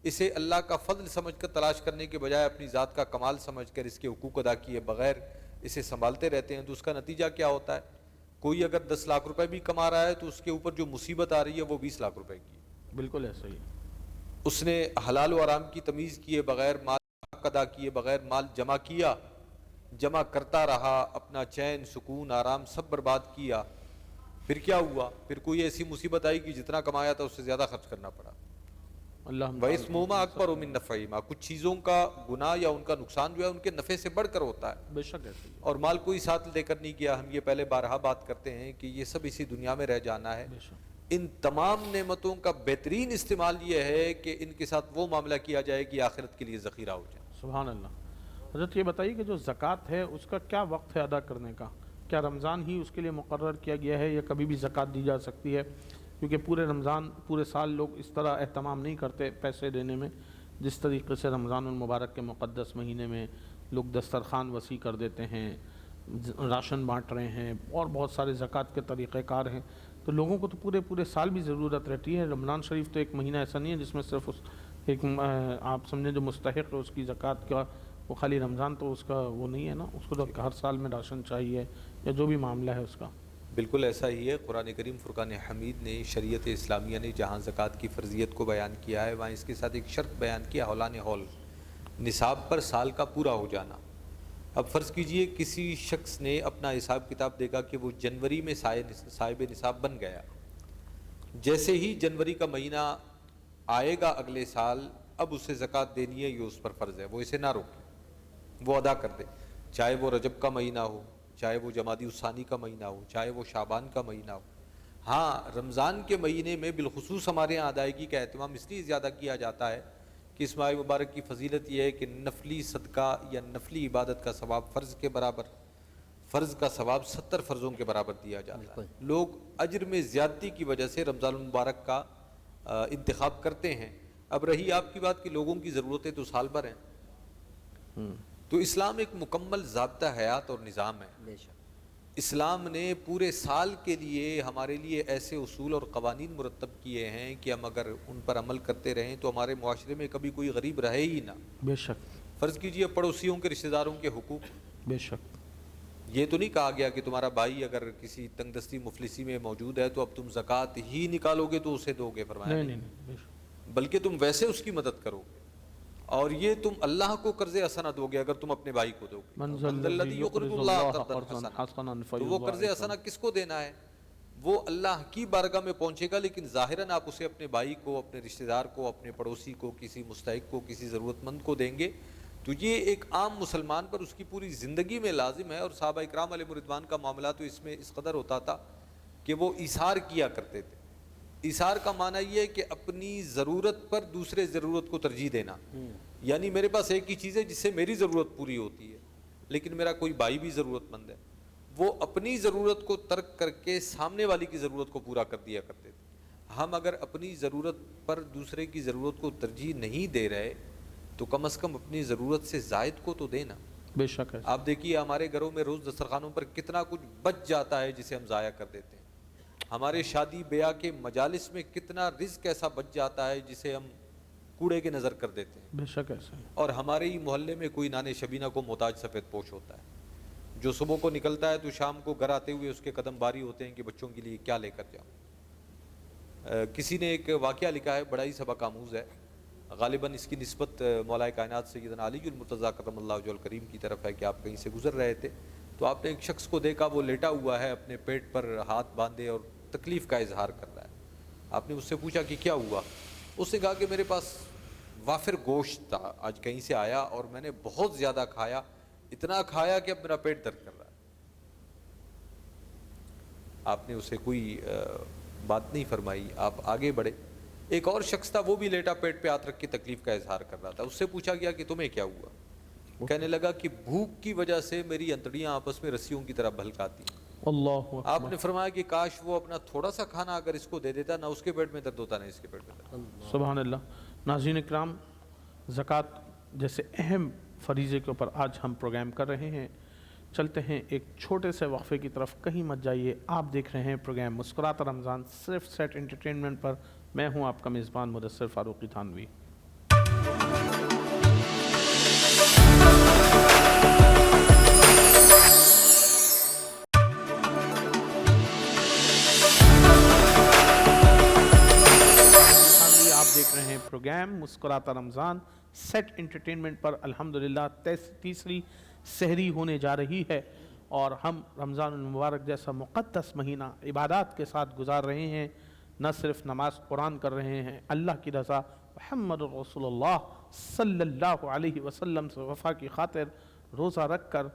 اسے اللہ کا فضل سمجھ کر تلاش کرنے کے بجائے اپنی ذات کا کمال سمجھ کر اس کے حقوق ادا کیے بغیر اسے سنبھالتے رہتے ہیں. تو اس کا نتیجہ کیا ہوتا ہے؟ کوئی اگر 10 لاکھ روپے بھی کما رہا ہے تو اس کے اوپر جو مصیبت آ رہی ہے وہ 20 لاکھ روپے کی. بالکل ایسا ہی ہے. اس نے حلال و حرام کی تمیز کیے بغیر، مال ادا کیے بغیر مال جمع کیا، جمع کرتا رہا، اپنا چین، سکون، آرام سب برباد کیا. پھر کیا ہوا؟ پھر کوئی ایسی مصیبت آئی کہ جتنا کمایا تھا اس سے زیادہ خرچ کرنا پڑا. اللہ وَإِثْمُهُمَا أَكْبَرُ مِن نَفْعِهِمَا، کچھ چیزوں کا گناہ یا ان کا نقصان جو ہے ان کے نفع سے بڑھ کر ہوتا ہے. بے شک ایسا ہی ہے. اور مال کوئی ساتھ لے کر نہیں گیا. ہم یہ پہلے بارہا بات کرتے ہیں کہ یہ سب اسی دنیا میں رہ جانا ہے. بے شک. ان تمام نعمتوں کا بہترین استعمال یہ ہے کہ ان کے ساتھ وہ معاملہ کیا جائے کہ آخرت کے لیے ذخیرہ ہو جائے. سبحان اللہ. حضرت یہ بتائیے کہ جو زکوٰۃ ہے اس کا کیا وقت ہے ادا کرنے کا؟ کیا رمضان ہی اس کے لیے مقرر کیا گیا ہے یا کبھی بھی زکوٰۃ دی جا سکتی ہے؟ کیونکہ پورے رمضان، پورے سال لوگ اس طرح اہتمام نہیں کرتے پیسے دینے میں جس طریقے سے رمضان المبارک کے مقدس مہینے میں لوگ دسترخوان وسیع کر دیتے ہیں، راشن بانٹ رہے ہیں، اور بہت سارے زکوٰۃ کے طریقہ کار ہیں. تو لوگوں کو تو پورے سال بھی ضرورت رہتی ہے. رمضان شریف تو ایک مہینہ ایسا نہیں ہے جس میں صرف اس ایک آپ سمجھیں جو مستحق ہے اس کی زکوٰۃ کا، وہ خالی رمضان تو اس کا وہ نہیں ہے نا، اس کو تو ہر سال میں راشن چاہیے یا جو بھی معاملہ ہے اس کا. بالکل ایسا ہی ہے. قرآن کریم فرقان حمید نے، شریعت اسلامیہ نے جہاں زکوٰۃ کی فرضیت کو بیان کیا ہے وہاں اس کے ساتھ ایک شرط بیان کیا، ہولان ہول، نصاب پر سال کا پورا ہو جانا. اب فرض کیجئے کسی شخص نے اپنا حساب کتاب دیکھا کہ وہ جنوری میں صاحب نصاب بن گیا. جیسے ہی جنوری کا مہینہ آئے گا اگلے سال، اب اسے زکوٰۃ دینی ہے، یہ اس پر فرض ہے. وہ اسے نہ روکے، وہ ادا کر دے، چاہے وہ رجب کا مہینہ ہو، چاہے وہ جمادی الثانی کا مہینہ ہو، چاہے وہ شعبان کا مہینہ ہو. ہاں، رمضان کے مہینے میں بالخصوص ہمارے یہاں ادائیگی کا اہتمام اس لیے زیادہ کیا جاتا ہے کہ اس ماہ مبارک کی فضیلت یہ ہے کہ نفلی صدقہ یا نفلی عبادت کا ثواب فرض کے برابر، فرض کا ثواب 70 فرضوں کے برابر دیا جاتا ہے. لوگ اجر میں زیادتی کی وجہ سے رمضان المبارک کا انتخاب کرتے ہیں. اب رہی آپ کی بات کہ لوگوں کی ضرورتیں تو سال بھر ہیں، تو اسلام ایک مکمل ضابطہ حیات اور نظام ہے. اسلام نے پورے سال کے لیے ہمارے لیے ایسے اصول اور قوانین مرتب کیے ہیں کہ ہم اگر ان پر عمل کرتے رہیں تو ہمارے معاشرے میں کبھی کوئی غریب رہے ہی نہ. بے شک. فرض کیجئے پڑوسیوں کے، رشتہ داروں کے حقوق. بے شک. یہ تو نہیں کہا گیا کہ تمہارا بھائی اگر کسی تنگ دستی مفلسی میں موجود ہے تو اب تم زکوٰۃ ہی نکالو گے تو اسے دو گے، فرمایا نہیں. بلکہ تم ویسے اس کی مدد کرو گے. اور یہ تم اللہ کو قرض حسنہ دو گے اگر تم اپنے بھائی کو دو گے. تو وہ قرض حسنہ کس کو دینا ہے؟ وہ اللہ کی بارگاہ میں پہنچے گا، لیکن ظاہراً آپ اسے اپنے بھائی کو، اپنے رشتہ دار کو، اپنے پڑوسی کو، کسی مستحق کو، کسی ضرورت مند کو دیں گے تو یہ ایک عام مسلمان پر اس کی پوری زندگی میں لازم ہے. اور صحابہ اکرام علیہ رضوان کا معاملہ تو اس میں اس قدر ہوتا تھا کہ وہ ایثار کیا کرتے تھے. ایثار کا معنی یہ ہے کہ اپنی ضرورت پر دوسرے ضرورت کو ترجیح دینا. یعنی میرے پاس ایک ہی چیز ہے جس سے میری ضرورت پوری ہوتی ہے، لیکن میرا کوئی بھائی بھی ضرورت مند ہے، وہ اپنی ضرورت کو ترک کر کے سامنے والی کی ضرورت کو پورا کر دیا کرتے تھے. ہم اگر اپنی ضرورت پر دوسرے کی ضرورت کو ترجیح نہیں دے رہے تو کم از کم اپنی ضرورت سے زائد کو تو دینا. بے شک ہے. آپ دیکھیے ہمارے گھروں میں روز دسترخوانوں پر کتنا کچھ بچ جاتا ہے جسے ہم ضائع کر دیتے ہیں. ہمارے شادی بیاہ کے مجالس میں کتنا رزق ایسا بچ جاتا ہے جسے ہم کوڑے کے نظر کر دیتے ہیں. بے شک ایسا ہے. اور ہمارے ہی محلے میں کوئی نانے شبینہ کو محتاج سفید پوش ہوتا ہے جو صبح کو نکلتا ہے تو شام کو گھر آتے ہوئے اس کے قدم باری ہوتے ہیں کہ بچوں کے لیے کیا لے کر جاؤں. کسی نے ایک واقعہ لکھا ہے بڑا ہی سبق آموز ہے، غالباً اس کی نسبت مولا کائنات سیدنا علی المرتضیٰ کرم اللہ وجہہ الکریم کی طرف ہے کہ آپ کہیں سے گزر رہے تھے تو آپ نے ایک شخص کو دیکھا، وہ لیٹا ہوا ہے اپنے پیٹ پر ہاتھ باندھے اور تکلیف کا اظہار کر رہا ہے. آپ نے اس سے پوچھا کہ کیا ہوا؟ اس نے کہا کہ میرے پاس وافر گوشت تھا، آج کہیں سے آیا اور میں نے بہت زیادہ کھایا، اتنا کھایا کہ اب میرا پیٹ درد کر رہا ہے. آپ نے اسے کوئی بات نہیں فرمائی، آپ آگے بڑھے. ایک اور شخص تھا، وہ بھی لیٹا پیٹ پہ ہاتھ رکھ کے تکلیف کا اظہار کر رہا تھا. اس سے پوچھا گیا کہ تمہیں کیا ہوا؟ کہنے لگا کہ بھوک کی وجہ سے میری انتڑیاں آپس میں رسیوں کی طرح بھلکاتی ہیں. اللہ آپ نے فرمایا کہ کاش وہ اپنا تھوڑا سا کھانا اگر اس کو دے دیتا، نہ اس کے پیٹ میں درد ہوتا نہ اس کے پیٹ میں درد. سبحان اللہ. ناظرین اکرام، زکوٰۃ جیسے اہم فریضے کے اوپر آج ہم پروگرام کر رہے ہیں. چلتے ہیں ایک چھوٹے سے وقفے کی طرف، کہیں مت جائیے. آپ دیکھ رہے ہیں پروگرام مسکراتا رمضان صرف سیٹ انٹرٹینمنٹ پر. میں ہوں آپ کا میزبان مدثر فاروقی تھانوی. آپ دیکھ رہے ہیں پروگرام مسکراتا رمضان سیٹ انٹرٹینمنٹ پر. الحمدللہ تیسری سحری ہونے جا رہی ہے اور ہم رمضان المبارک جیسا مقدس مہینہ عبادات کے ساتھ گزار رہے ہیں. نہ صرف نماز قرآن کر رہے ہیں، اللہ کی رضا محمد رسول اللہ صلی اللہ علیہ وسلم سے وفا کی خاطر روزہ رکھ کر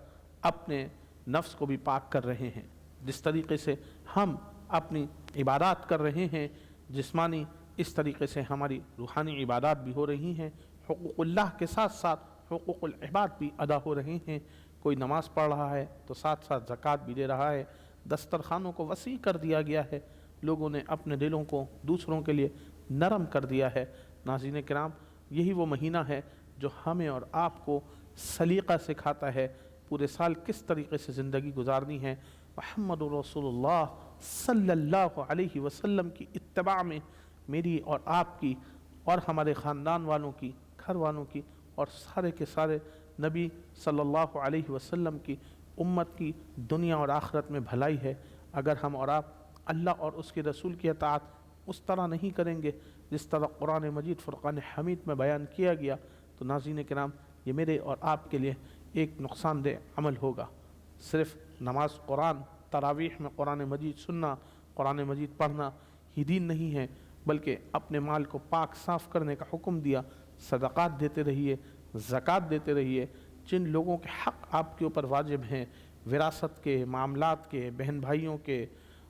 اپنے نفس کو بھی پاک کر رہے ہیں. جس طریقے سے ہم اپنی عبادات کر رہے ہیں جسمانی، اس طریقے سے ہماری روحانی عبادات بھی ہو رہی ہیں. حقوق اللہ کے ساتھ ساتھ حقوق العباد بھی ادا ہو رہے ہیں. کوئی نماز پڑھ رہا ہے تو ساتھ ساتھ زکوٰۃ بھی دے رہا ہے. دسترخوانوں کو وسیع کر دیا گیا ہے، لوگوں نے اپنے دلوں کو دوسروں کے لیے نرم کر دیا ہے. ناظرین کرام، یہی وہ مہینہ ہے جو ہمیں اور آپ کو سلیقہ سکھاتا ہے پورے سال کس طریقے سے زندگی گزارنی ہے. محمد رسول اللہ صلی اللہ علیہ وسلم کی اتباع میں میری اور آپ کی اور ہمارے خاندان والوں کی، گھر والوں کی اور سارے کے سارے نبی صلی اللہ علیہ وسلم کی امت کی دنیا اور آخرت میں بھلائی ہے. اگر ہم اور آپ اللہ اور اس کے رسول کی اطاعت اس طرح نہیں کریں گے جس طرح قرآن مجید فرقان حمید میں بیان کیا گیا، تو ناظرین کرام یہ میرے اور آپ کے لیے ایک نقصان دہ عمل ہوگا. صرف نماز قرآن، تراویح میں قرآن مجید سننا، قرآن مجید پڑھنا ہی دین نہیں ہے، بلکہ اپنے مال کو پاک صاف کرنے کا حکم دیا. صدقات دیتے رہیے، زکوٰۃ دیتے رہیے. جن لوگوں کے حق آپ کے اوپر واجب ہیں، وراثت کے، معاملات کے، بہن بھائیوں کے،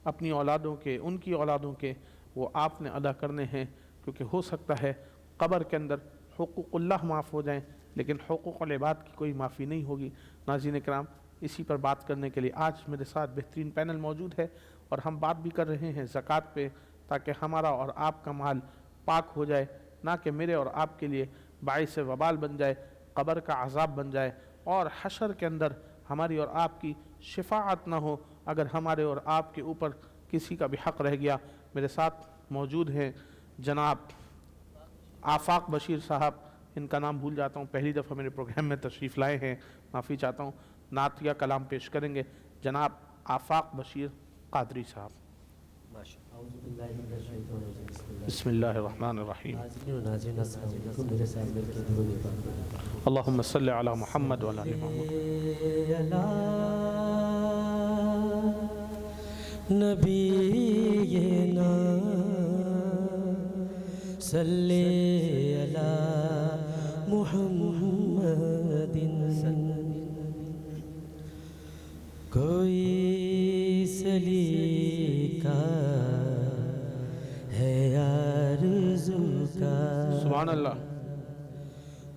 اپنی اولادوں کے، ان کی اولادوں کے، وہ آپ نے ادا کرنے ہیں. کیونکہ ہو سکتا ہے قبر کے اندر حقوق اللہ معاف ہو جائیں لیکن حقوق العباد کی کوئی معافی نہیں ہوگی. ناظرین کرام، اسی پر بات کرنے کے لیے آج میرے ساتھ بہترین پینل موجود ہے اور ہم بات بھی کر رہے ہیں زکوٰۃ پہ، تاکہ ہمارا اور آپ کا مال پاک ہو جائے، نہ کہ میرے اور آپ کے لیے باعث وبال بن جائے، قبر کا عذاب بن جائے اور حشر کے اندر ہماری اور آپ کی شفاعت نہ ہو اگر ہمارے اور آپ کے اوپر کسی کا بھی حق رہ گیا. میرے ساتھ موجود ہیں جناب آفاق بشیر صاحب، ان کا نام بھول جاتا ہوں، پہلی دفعہ میرے پروگرام میں تشریف لائے ہیں، معافی چاہتا ہوں. نعتیہ کلام پیش کریں گے جناب آفاق بشیر قادری صاحب. بسم اللہ الرحمن الرحیم. اللہم صلی علی محمد وعلی آل محمد. نبینا صلی علی محمد سلیقہ ہے آرزو کا، سبحان اللہ.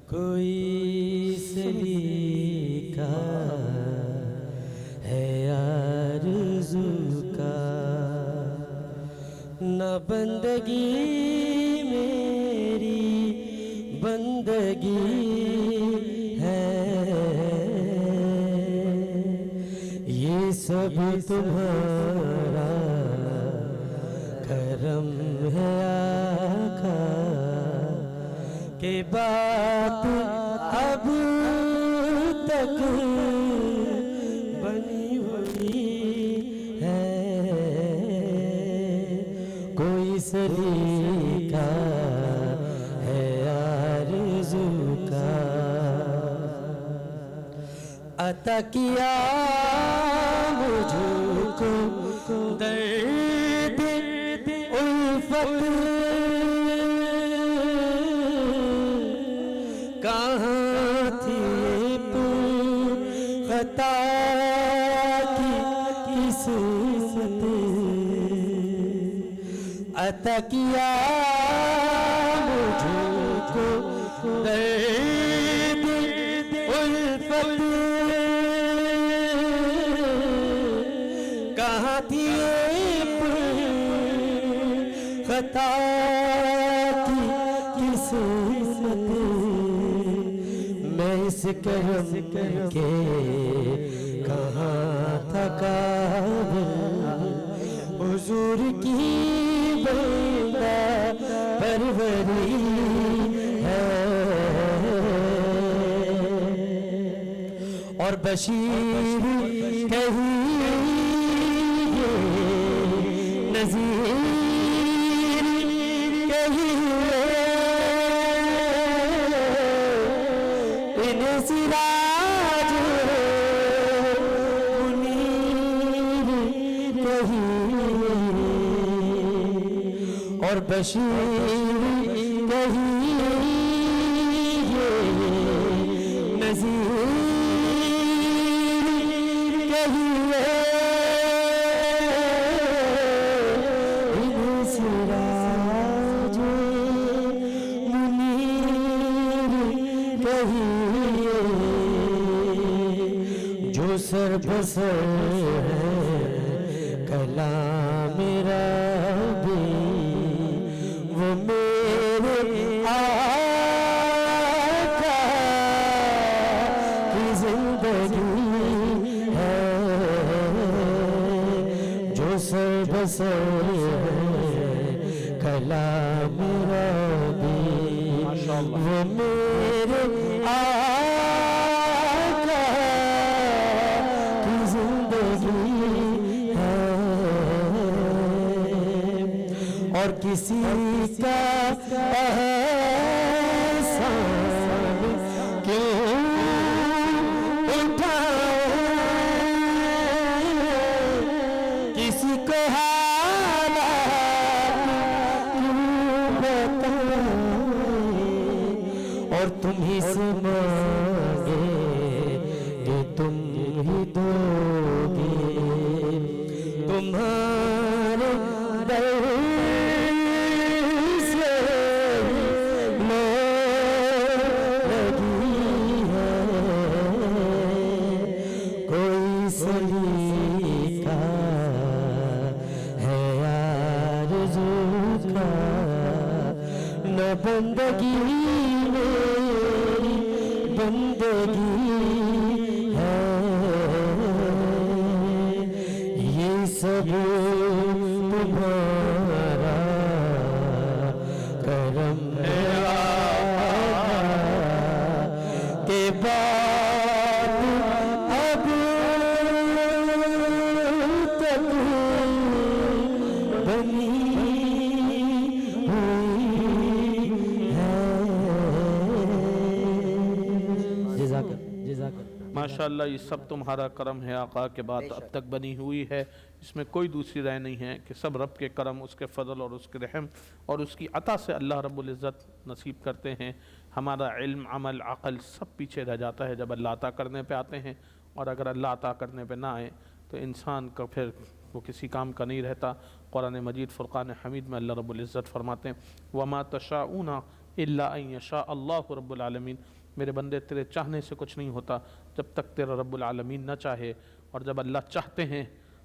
کوئی سلیقہ ہے آرزو کا، نہ بندگی میری بندگی ہے، یہ سب تمہارا کرم ہے آقا، کہ بات اب تک بنی ہوئی ہے، کوئی سلیقہ ہے آرزو کا، عطا کیا مجھ کو درد الفت، کہاں تھی خطا کی قسمت، عطا کیا مجھ کو درد الفت، کہاں تھی خطا کی قسمت، میں اس کرم کے کہاں تھا قابل، حضور کی بندہ پروری ہے، اور بشیر کہیے نذیر سراج منیر کہیے، اور بشیر کہیے نذیر کہیے، سراج منیر کہیے، جو سر بسر ہے کلام ربی، وہ میرے آقا کی زندگی ہے، جو سر بسر ہے کلام ربی، وہ میرے آقا کی زندگی ہے، اور کسی کا احسان کیوں اٹھائے، کسی کو حالات کیوں بتائے، اور تم ہی سے مانگے کہ تم ہی دو گے، تمہارے در سے لگی ہے، کوئی سلیقہ ہے آرزو کا، نہ بندگی میری بندگی ہے، یہ سب تمہارا کرم ہے آقا، کہ بات اب تک بنی ہوئی ہے، جزاک ماشاءاللہ یہ سب تمہارا کرم ہے آقا کے بات اب تک بنی ہوئی ہے، اس میں کوئی دوسری رائے نہیں ہے کہ سب رب کے کرم، اس کے فضل اور اس کے رحم اور اس کی عطا سے اللہ رب العزت نصیب کرتے ہیں. ہمارا علم، عمل، عقل سب پیچھے رہ جاتا ہے جب اللہ عطا کرنے پہ آتے ہیں، اور اگر اللہ عطا کرنے پہ نہ آئے تو انسان کا پھر وہ کسی کام کا نہیں رہتا۔ قرآن مجید فرقان حمید میں اللہ رب العزت فرماتے ہیں وَمَا تَشَاءُونَ إِلَّا أَن يَشَاءَ اللَّهُ رَبُّ الْعَالَمِينَ، میرے بندے تیرے چاہنے سے کچھ نہیں ہوتا جب تک تیرا رب العالمین نہ چاہے، اور جب اللہ چاہتے ہیں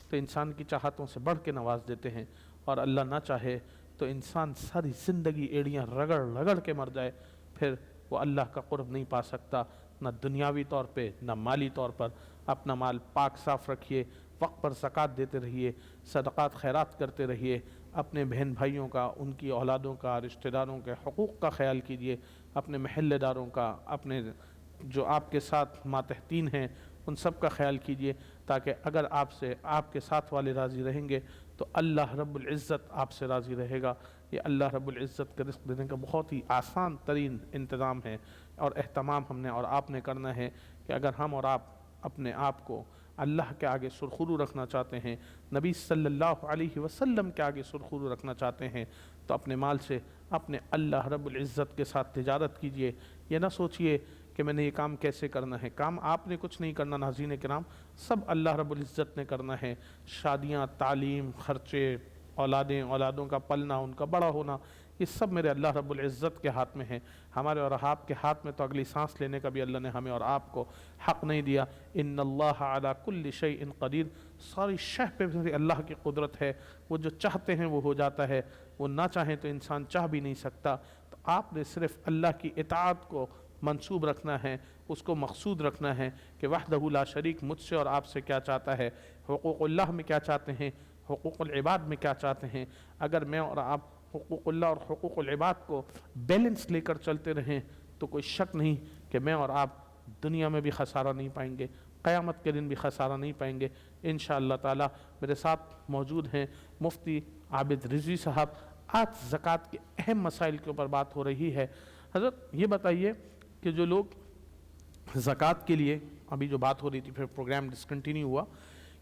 تو انسان کی چاہتوں سے بڑھ کے نواز دیتے ہیں، اور اللہ نہ چاہے تو انسان ساری زندگی ایڑیاں رگڑ رگڑ کے مر جائے، پھر وہ اللہ کا قرب نہیں پا سکتا، نہ دنیاوی طور پہ نہ مالی طور پر۔ اپنا مال پاک صاف رکھیے، وقت پر زکوٰۃ دیتے رہیے، صدقات خیرات کرتے رہیے، اپنے بہن بھائیوں کا، ان کی اولادوں کا، رشتہ داروں کے حقوق کا خیال کیجیے، اپنے محلے داروں کا، اپنے جو آپ کے ساتھ ماتحتین ہیں ان سب کا خیال کیجیے، تاکہ اگر آپ کے ساتھ والے راضی رہیں گے تو اللہ رب العزت آپ سے راضی رہے گا۔ یہ اللہ رب العزت کے رزق دینے کا بہت ہی آسان ترین انتظام ہے، اور اہتمام ہم نے اور آپ نے کرنا ہے کہ اگر ہم اور آپ اپنے آپ کو اللہ کے آگے سرخرو رکھنا چاہتے ہیں، نبی صلی اللہ علیہ وسلم کے آگے سرخرو رکھنا چاہتے ہیں، تو اپنے مال سے اپنے اللہ رب العزت کے ساتھ تجارت کیجئے۔ یہ نہ سوچئے کہ میں نے یہ کام کیسے کرنا ہے، کام آپ نے کچھ نہیں کرنا ناظرین کرام، سب اللہ رب العزت نے کرنا ہے۔ شادیاں، تعلیم، خرچے، اولادوں کا پلنا، ان کا بڑا ہونا، یہ سب میرے اللہ رب العزت کے ہاتھ میں ہیں۔ ہمارے اور آپ کے ہاتھ میں تو اگلی سانس لینے کا بھی اللہ نے ہمیں اور آپ کو حق نہیں دیا۔ ان اللہ علی کل شیء قدیر، ساری شے پہ بھی اللہ کی قدرت ہے، وہ جو چاہتے ہیں وہ ہو جاتا ہے، وہ نہ چاہیں تو انسان چاہ بھی نہیں سکتا۔ تو آپ نے صرف اللہ کی اطاعت کو منصوب رکھنا ہے، اس کو مقصود رکھنا ہے کہ وحدہ لا شریک مجھ سے اور آپ سے کیا چاہتا ہے، حقوق اللہ میں کیا چاہتے ہیں، حقوق العباد میں کیا چاہتے ہیں۔ اگر میں اور آپ حقوق اللہ اور حقوق العباد کو بیلنس لے کر چلتے رہیں تو کوئی شک نہیں کہ میں اور آپ دنیا میں بھی خسارہ نہیں پائیں گے، قیامت کے دن بھی خسارہ نہیں پائیں گے انشاءاللہ تعالی۔ میرے ساتھ موجود ہیں مفتی عابد رضوی صاحب۔ آج زکوٰۃ کے اہم مسائل کے اوپر بات ہو رہی ہے۔ حضرت یہ بتائیے کہ جو لوگ زکوٰۃ کے لیے، ابھی جو بات ہو رہی تھی پھر پروگرام ڈسکنٹینیو ہوا،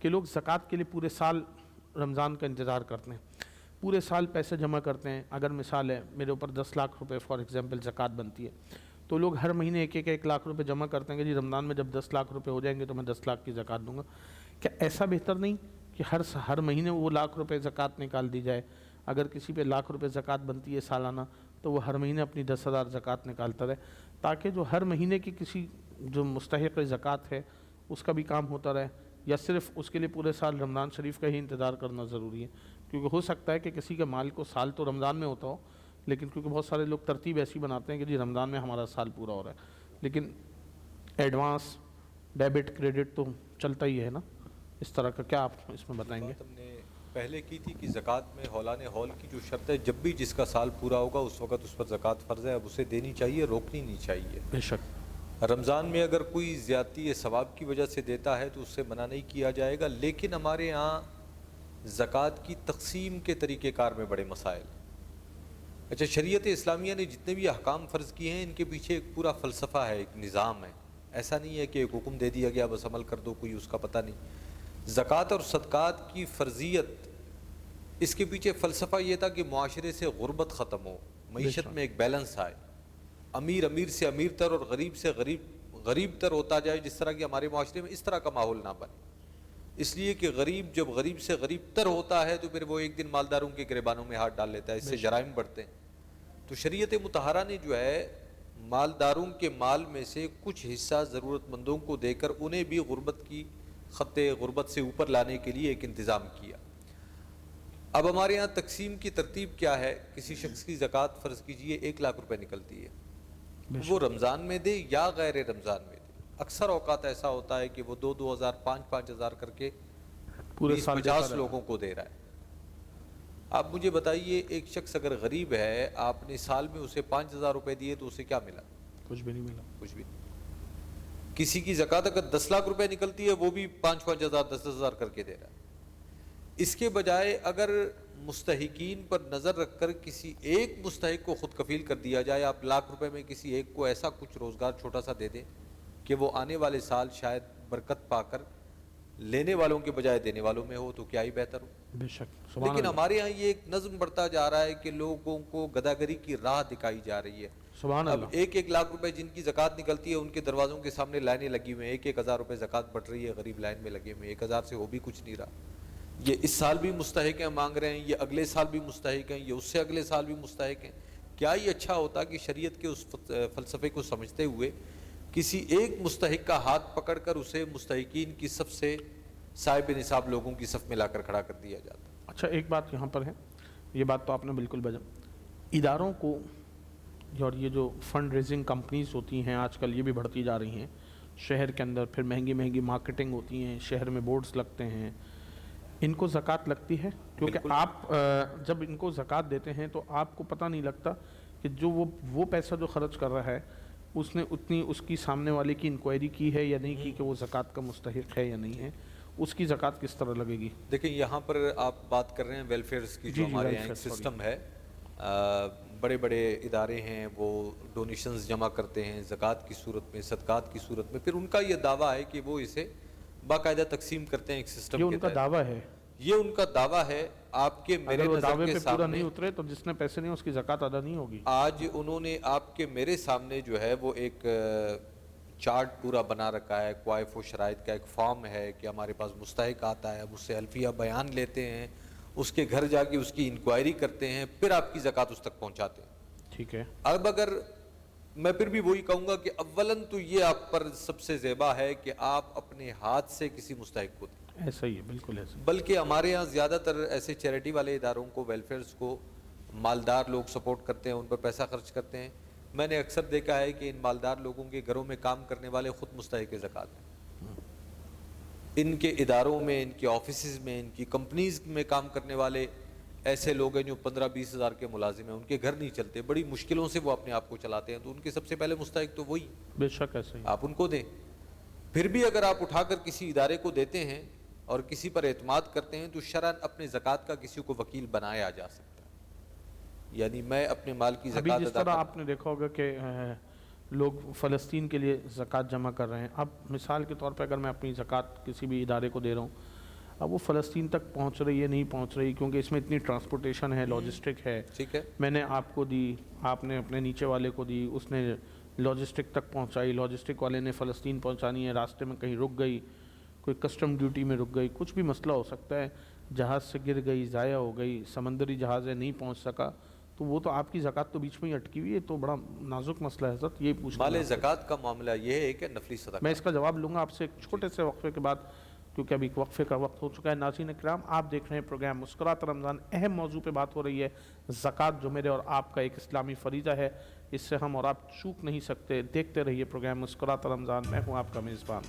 کہ لوگ زکوٰۃ کے لیے پورے سال رمضان کا انتظار کرتے ہیں، پورے سال پیسے جمع کرتے ہیں۔ اگر مثال ہے میرے اوپر 10 لاکھ روپے فار ایگزامپل زکوٰۃ بنتی ہے، تو لوگ ہر مہینے ایک لاکھ روپے جمع کرتے ہیں کہ جی رمضان میں جب 10 لاکھ روپے ہو جائیں گے تو میں 10 لاکھ کی زکوٰۃ دوں گا۔ کیا ایسا بہتر نہیں کہ ہر مہینے وہ لاکھ روپے زکوٰۃ نکال دی جائے؟ اگر کسی پہ لاکھ روپے زکوٰۃ بنتی ہے سالانہ تو وہ ہر مہینے اپنی 10,000 زکوٰۃ نکالتا رہے، تاکہ جو ہر مہینے کی کسی جو مستحق زکوٰۃ ہے اس کا بھی کام ہوتا رہے، یا صرف اس کے لیے پورے سال رمضان شریف کا ہی انتظار کرنا ضروری ہے؟ کیونکہ ہو سکتا ہے کہ کسی کے مال کو سال تو رمضان میں ہوتا ہو، لیکن کیونکہ بہت سارے لوگ ترتیب ایسی بناتے ہیں کہ جی رمضان میں ہمارا سال پورا ہو رہا ہے، لیکن ایڈوانس ڈیبٹ کریڈٹ تو چلتا ہی ہے نا، اس طرح کا کیا آپ اس میں بتائیں گے؟ بات ہم نے پہلے کی تھی کہ زکوٰۃ میں ہولان ہول کی جو شرط ہے، جب بھی جس کا سال پورا ہوگا اس وقت اس پر زکوٰۃ فرض ہے، اب اسے دینی چاہیے، روکنی نہیں چاہیے۔ بے شک رمضان میں اگر کوئی زیادتی ثواب کی وجہ سے دیتا ہے تو اس سے منع نہیں کیا جائے گا، لیکن ہمارے یہاں زکوٰۃ کی تقسیم کے طریقہ کار میں بڑے مسائل ہیں۔ اچھا، شریعت اسلامیہ نے جتنے بھی احکام فرض کیے ہیں ان کے پیچھے ایک پورا فلسفہ ہے، ایک نظام ہے۔ ایسا نہیں ہے کہ ایک حکم دے دیا گیا بس عمل کر دو، کوئی اس کا پتہ نہیں۔ زکوٰۃ اور صدقات کی فرضیت، اس کے پیچھے فلسفہ یہ تھا کہ معاشرے سے غربت ختم ہو، معیشت میں ایک بیلنس آئے، امیر سے امیر تر اور غریب سے غریب تر ہوتا جائے، جس طرح کہ ہمارے معاشرے میں اس طرح کا ماحول نہ بنے۔ اس لیے کہ غریب جب غریب سے غریب تر ہوتا ہے تو پھر وہ ایک دن مالداروں کے گریبانوں میں ہاتھ ڈال لیتا ہے، اس سے جرائم بڑھتے ہیں۔ تو شریعت مطہرہ نے جو ہے مالداروں کے مال میں سے کچھ حصہ ضرورت مندوں کو دے کر انہیں بھی خط غربت سے اوپر لانے کے لیے ایک انتظام کیا۔ اب ہمارے یہاں تقسیم کی ترتیب کیا ہے؟ کسی شخص کی زکوٰۃ فرض کیجئے 1 لاکھ روپے نکلتی ہے، وہ رمضان میں دے یا غیر رمضان میں دے۔ اکثر اوقات ایسا ہوتا ہے کہ وہ 2,000 5,000 کر کے پورے سال 50 لوگوں کو دے رہا ہے۔ آپ مجھے بتائیے، ایک شخص اگر غریب ہے، آپ نے سال میں اسے 5,000 روپے دیے تو اسے کیا ملا؟ کچھ بھی نہیں ملا۔ کچھ بھی نہیں۔ کسی کی زکوٰۃ اگر 10 لاکھ روپے نکلتی ہے، وہ بھی 5,000 10,000 کر کے دے رہا ہے۔ اس کے بجائے اگر مستحقین پر نظر رکھ کر کسی ایک مستحق کو خود کفیل کر دیا جائے، آپ لاکھ روپے میں کسی ایک کو ایسا کچھ روزگار چھوٹا سا دے دیں کہ وہ آنے والے سال شاید برکت پا کر لینے والوں کے بجائے دینے والوں میں ہو، تو کیا ہی بہتر ہو۔ بے شک۔ لیکن ہمارے ہاں یہ ایک نظم بڑھتا جا رہا ہے کہ لوگوں کو گداگری کی راہ دکھائی جا رہی ہے۔ سبحان اب اللہ۔ 1 لاکھ روپے جن کی زکوٰۃ نکلتی ہے ان کے دروازوں کے سامنے لائنیں لگی ہوئی ہیں، 1,000 روپے زکوٰۃ بٹ رہی ہے، غریب لائن میں لگے ہوئے ہیں، 1,000 سے ہو بھی کچھ نہیں رہا۔ یہ اس سال بھی مستحق ہیں مانگ رہے ہیں، یہ اگلے سال بھی مستحق ہیں، یہ اس سے اگلے سال بھی مستحق ہیں. کیا یہ اچھا ہوتا کہ شریعت کے اس فلسفے کو سمجھتے ہوئے کسی ایک مستحق کا ہاتھ پکڑ کر اسے مستحقین کی صف سے صاحب نصاب لوگوں کی صف میں لا کر کھڑا کر دیا جاتا؟ اچھا ایک بات یہاں پر ہے، یہ بات تو آپ نے بالکل بجا، اداروں کو اور یہ جو فنڈ ریزنگ کمپنیز ہوتی ہیں آج کل یہ بھی بڑھتی جا رہی ہیں شہر کے اندر، پھر مہنگی مہنگی مارکیٹنگ ہوتی ہیں، شہر میں بورڈز لگتے ہیں، ان کو زکوٰۃ لگتی ہے؟ کیونکہ آپ جب ان کو زکوٰۃ دیتے ہیں تو آپ کو پتہ نہیں لگتا کہ جو وہ پیسہ جو خرچ کر رہا ہے اس نے اتنی اس کی سامنے والے کی انکوائری کی ہے یا نہیں کی کہ وہ زکوٰۃ کا مستحق ہے یا نہیں ہے، اس کی زکوٰۃ کس طرح لگے گی؟ دیکھیں یہاں پر آپ بات کر رہے ہیں ویلفیئرز کی، جو ہمارے یہاں ایک سسٹم ہے، بڑے بڑے ادارے ہیں وہ ڈونیشنز جمع کرتے ہیں زکوٰۃ کی صورت میں، صدقات کی صورت میں، پھر ان کا یہ دعویٰ ہے کہ وہ اسے باقاعدہ تقسیم کرتے ہیں ایک سسٹم کے تحت. یہ ان کا دعویٰ ہے، یہ ان کا دعویٰ ہے. آپ کے میرے اگر وہ نظر دعوے کے پہ پورا سامنے نہیں اترے تو جس نے پیسے نہیں اس کی زکوٰۃ ادا نہیں ہوگی. آج انہوں نے آپ کے میرے سامنے جو ہے وہ ایک چارٹ پورا بنا رکھا ہے، کوائف و شرائط کا ایک فارم ہے کہ ہمارے پاس مستحق آتا ہے، اس سے الفیہ بیان لیتے ہیں، اس کے گھر جا کے اس کی انکوائری کرتے ہیں، پھر آپ کی زکوٰۃ اس تک پہنچاتے ہیں. ٹھیک ہے. اب اگر میں پھر بھی وہی کہوں گا کہ اولاً تو یہ آپ پر سب سے زیبا ہے کہ آپ اپنے ہاتھ سے کسی مستحق کو دیں. ایسا ہی ہے، بالکل ایسا. بلکہ ہمارے ہاں زیادہ تر ایسے چیریٹی والے اداروں کو، ویلفیئرز کو مالدار لوگ سپورٹ کرتے ہیں، ان پر پیسہ خرچ کرتے ہیں. میں نے اکثر دیکھا ہے کہ ان مالدار لوگوں کے گھروں میں کام کرنے والے خود مستحق زکوٰۃ ہیں. ان کے اداروں میں، ان کے آفیسز میں، ان کی کمپنیز میں کام کرنے والے ایسے لوگ ہیں جو 15-20 ہزار کے ملازم ہیں، ان کے گھر نہیں چلتے، بڑی مشکلوں سے وہ اپنے آپ کو چلاتے ہیں، تو ان کے سب سے پہلے مستحق تو وہی. بے شک ایسا ہی. آپ ان کو دیں. پھر بھی اگر آپ اٹھا کر کسی ادارے کو دیتے ہیں اور کسی پر اعتماد کرتے ہیں تو شرعاً اپنے زکوٰۃ کا کسی کو وکیل بنایا جا سکتا ہے. یعنی میں اپنے مال کی ابھی زکوٰۃ جس طرح آپ نے دیکھا ہوگا کہ لوگ فلسطین کے لیے زکوٰۃ جمع کر رہے ہیں. اب مثال کے طور پہ اگر میں اپنی زکوٰۃ کسی بھی ادارے کو دے رہا ہوں، اب وہ فلسطین تک پہنچ رہی ہے نہیں پہنچ رہی، کیونکہ اس میں اتنی ٹرانسپورٹیشن ہے، لاجسٹک ہے. ٹھیک ہے، میں نے آپ کو دی، آپ نے اپنے نیچے والے کو دی، اس نے لاجسٹک تک پہنچائی، لاجسٹک والے نے فلسطین پہنچانی ہے، راستے میں کہیں رک گئی، کوئی کسٹم ڈیوٹی میں رک گئی، کچھ بھی مسئلہ ہو سکتا ہے، جہاز سے گر گئی، ضائع ہو گئی، سمندری جہاز ہے نہیں پہنچ سکا، تو وہ تو آپ کی زکوٰۃ تو بیچ میں ہی اٹکی ہوئی ہے. تو بڑا نازک مسئلہ ہے حضرت. یہ پوچھنا مال زکوٰۃ کا معاملہ یہ ہے کہ نفلی صدقہ. میں اس کا جواب لوں گا آپ سے ایک چھوٹے سے وقفے کے بعد، کیونکہ ابھی وقفے کا وقت ہو چکا ہے. ناظرین کرام، آپ دیکھ رہے ہیں پروگرام مسکرات رمضان. اہم موضوع پہ بات ہو رہی ہے زکوٰۃ، جو میرے اور آپ کا ایک اسلامی فریضہ ہے، اس سے ہم اور آپ چوک نہیں سکتے. دیکھتے رہیے پروگرام مسکرات رمضان. میں ہوں آپ کا میزبان.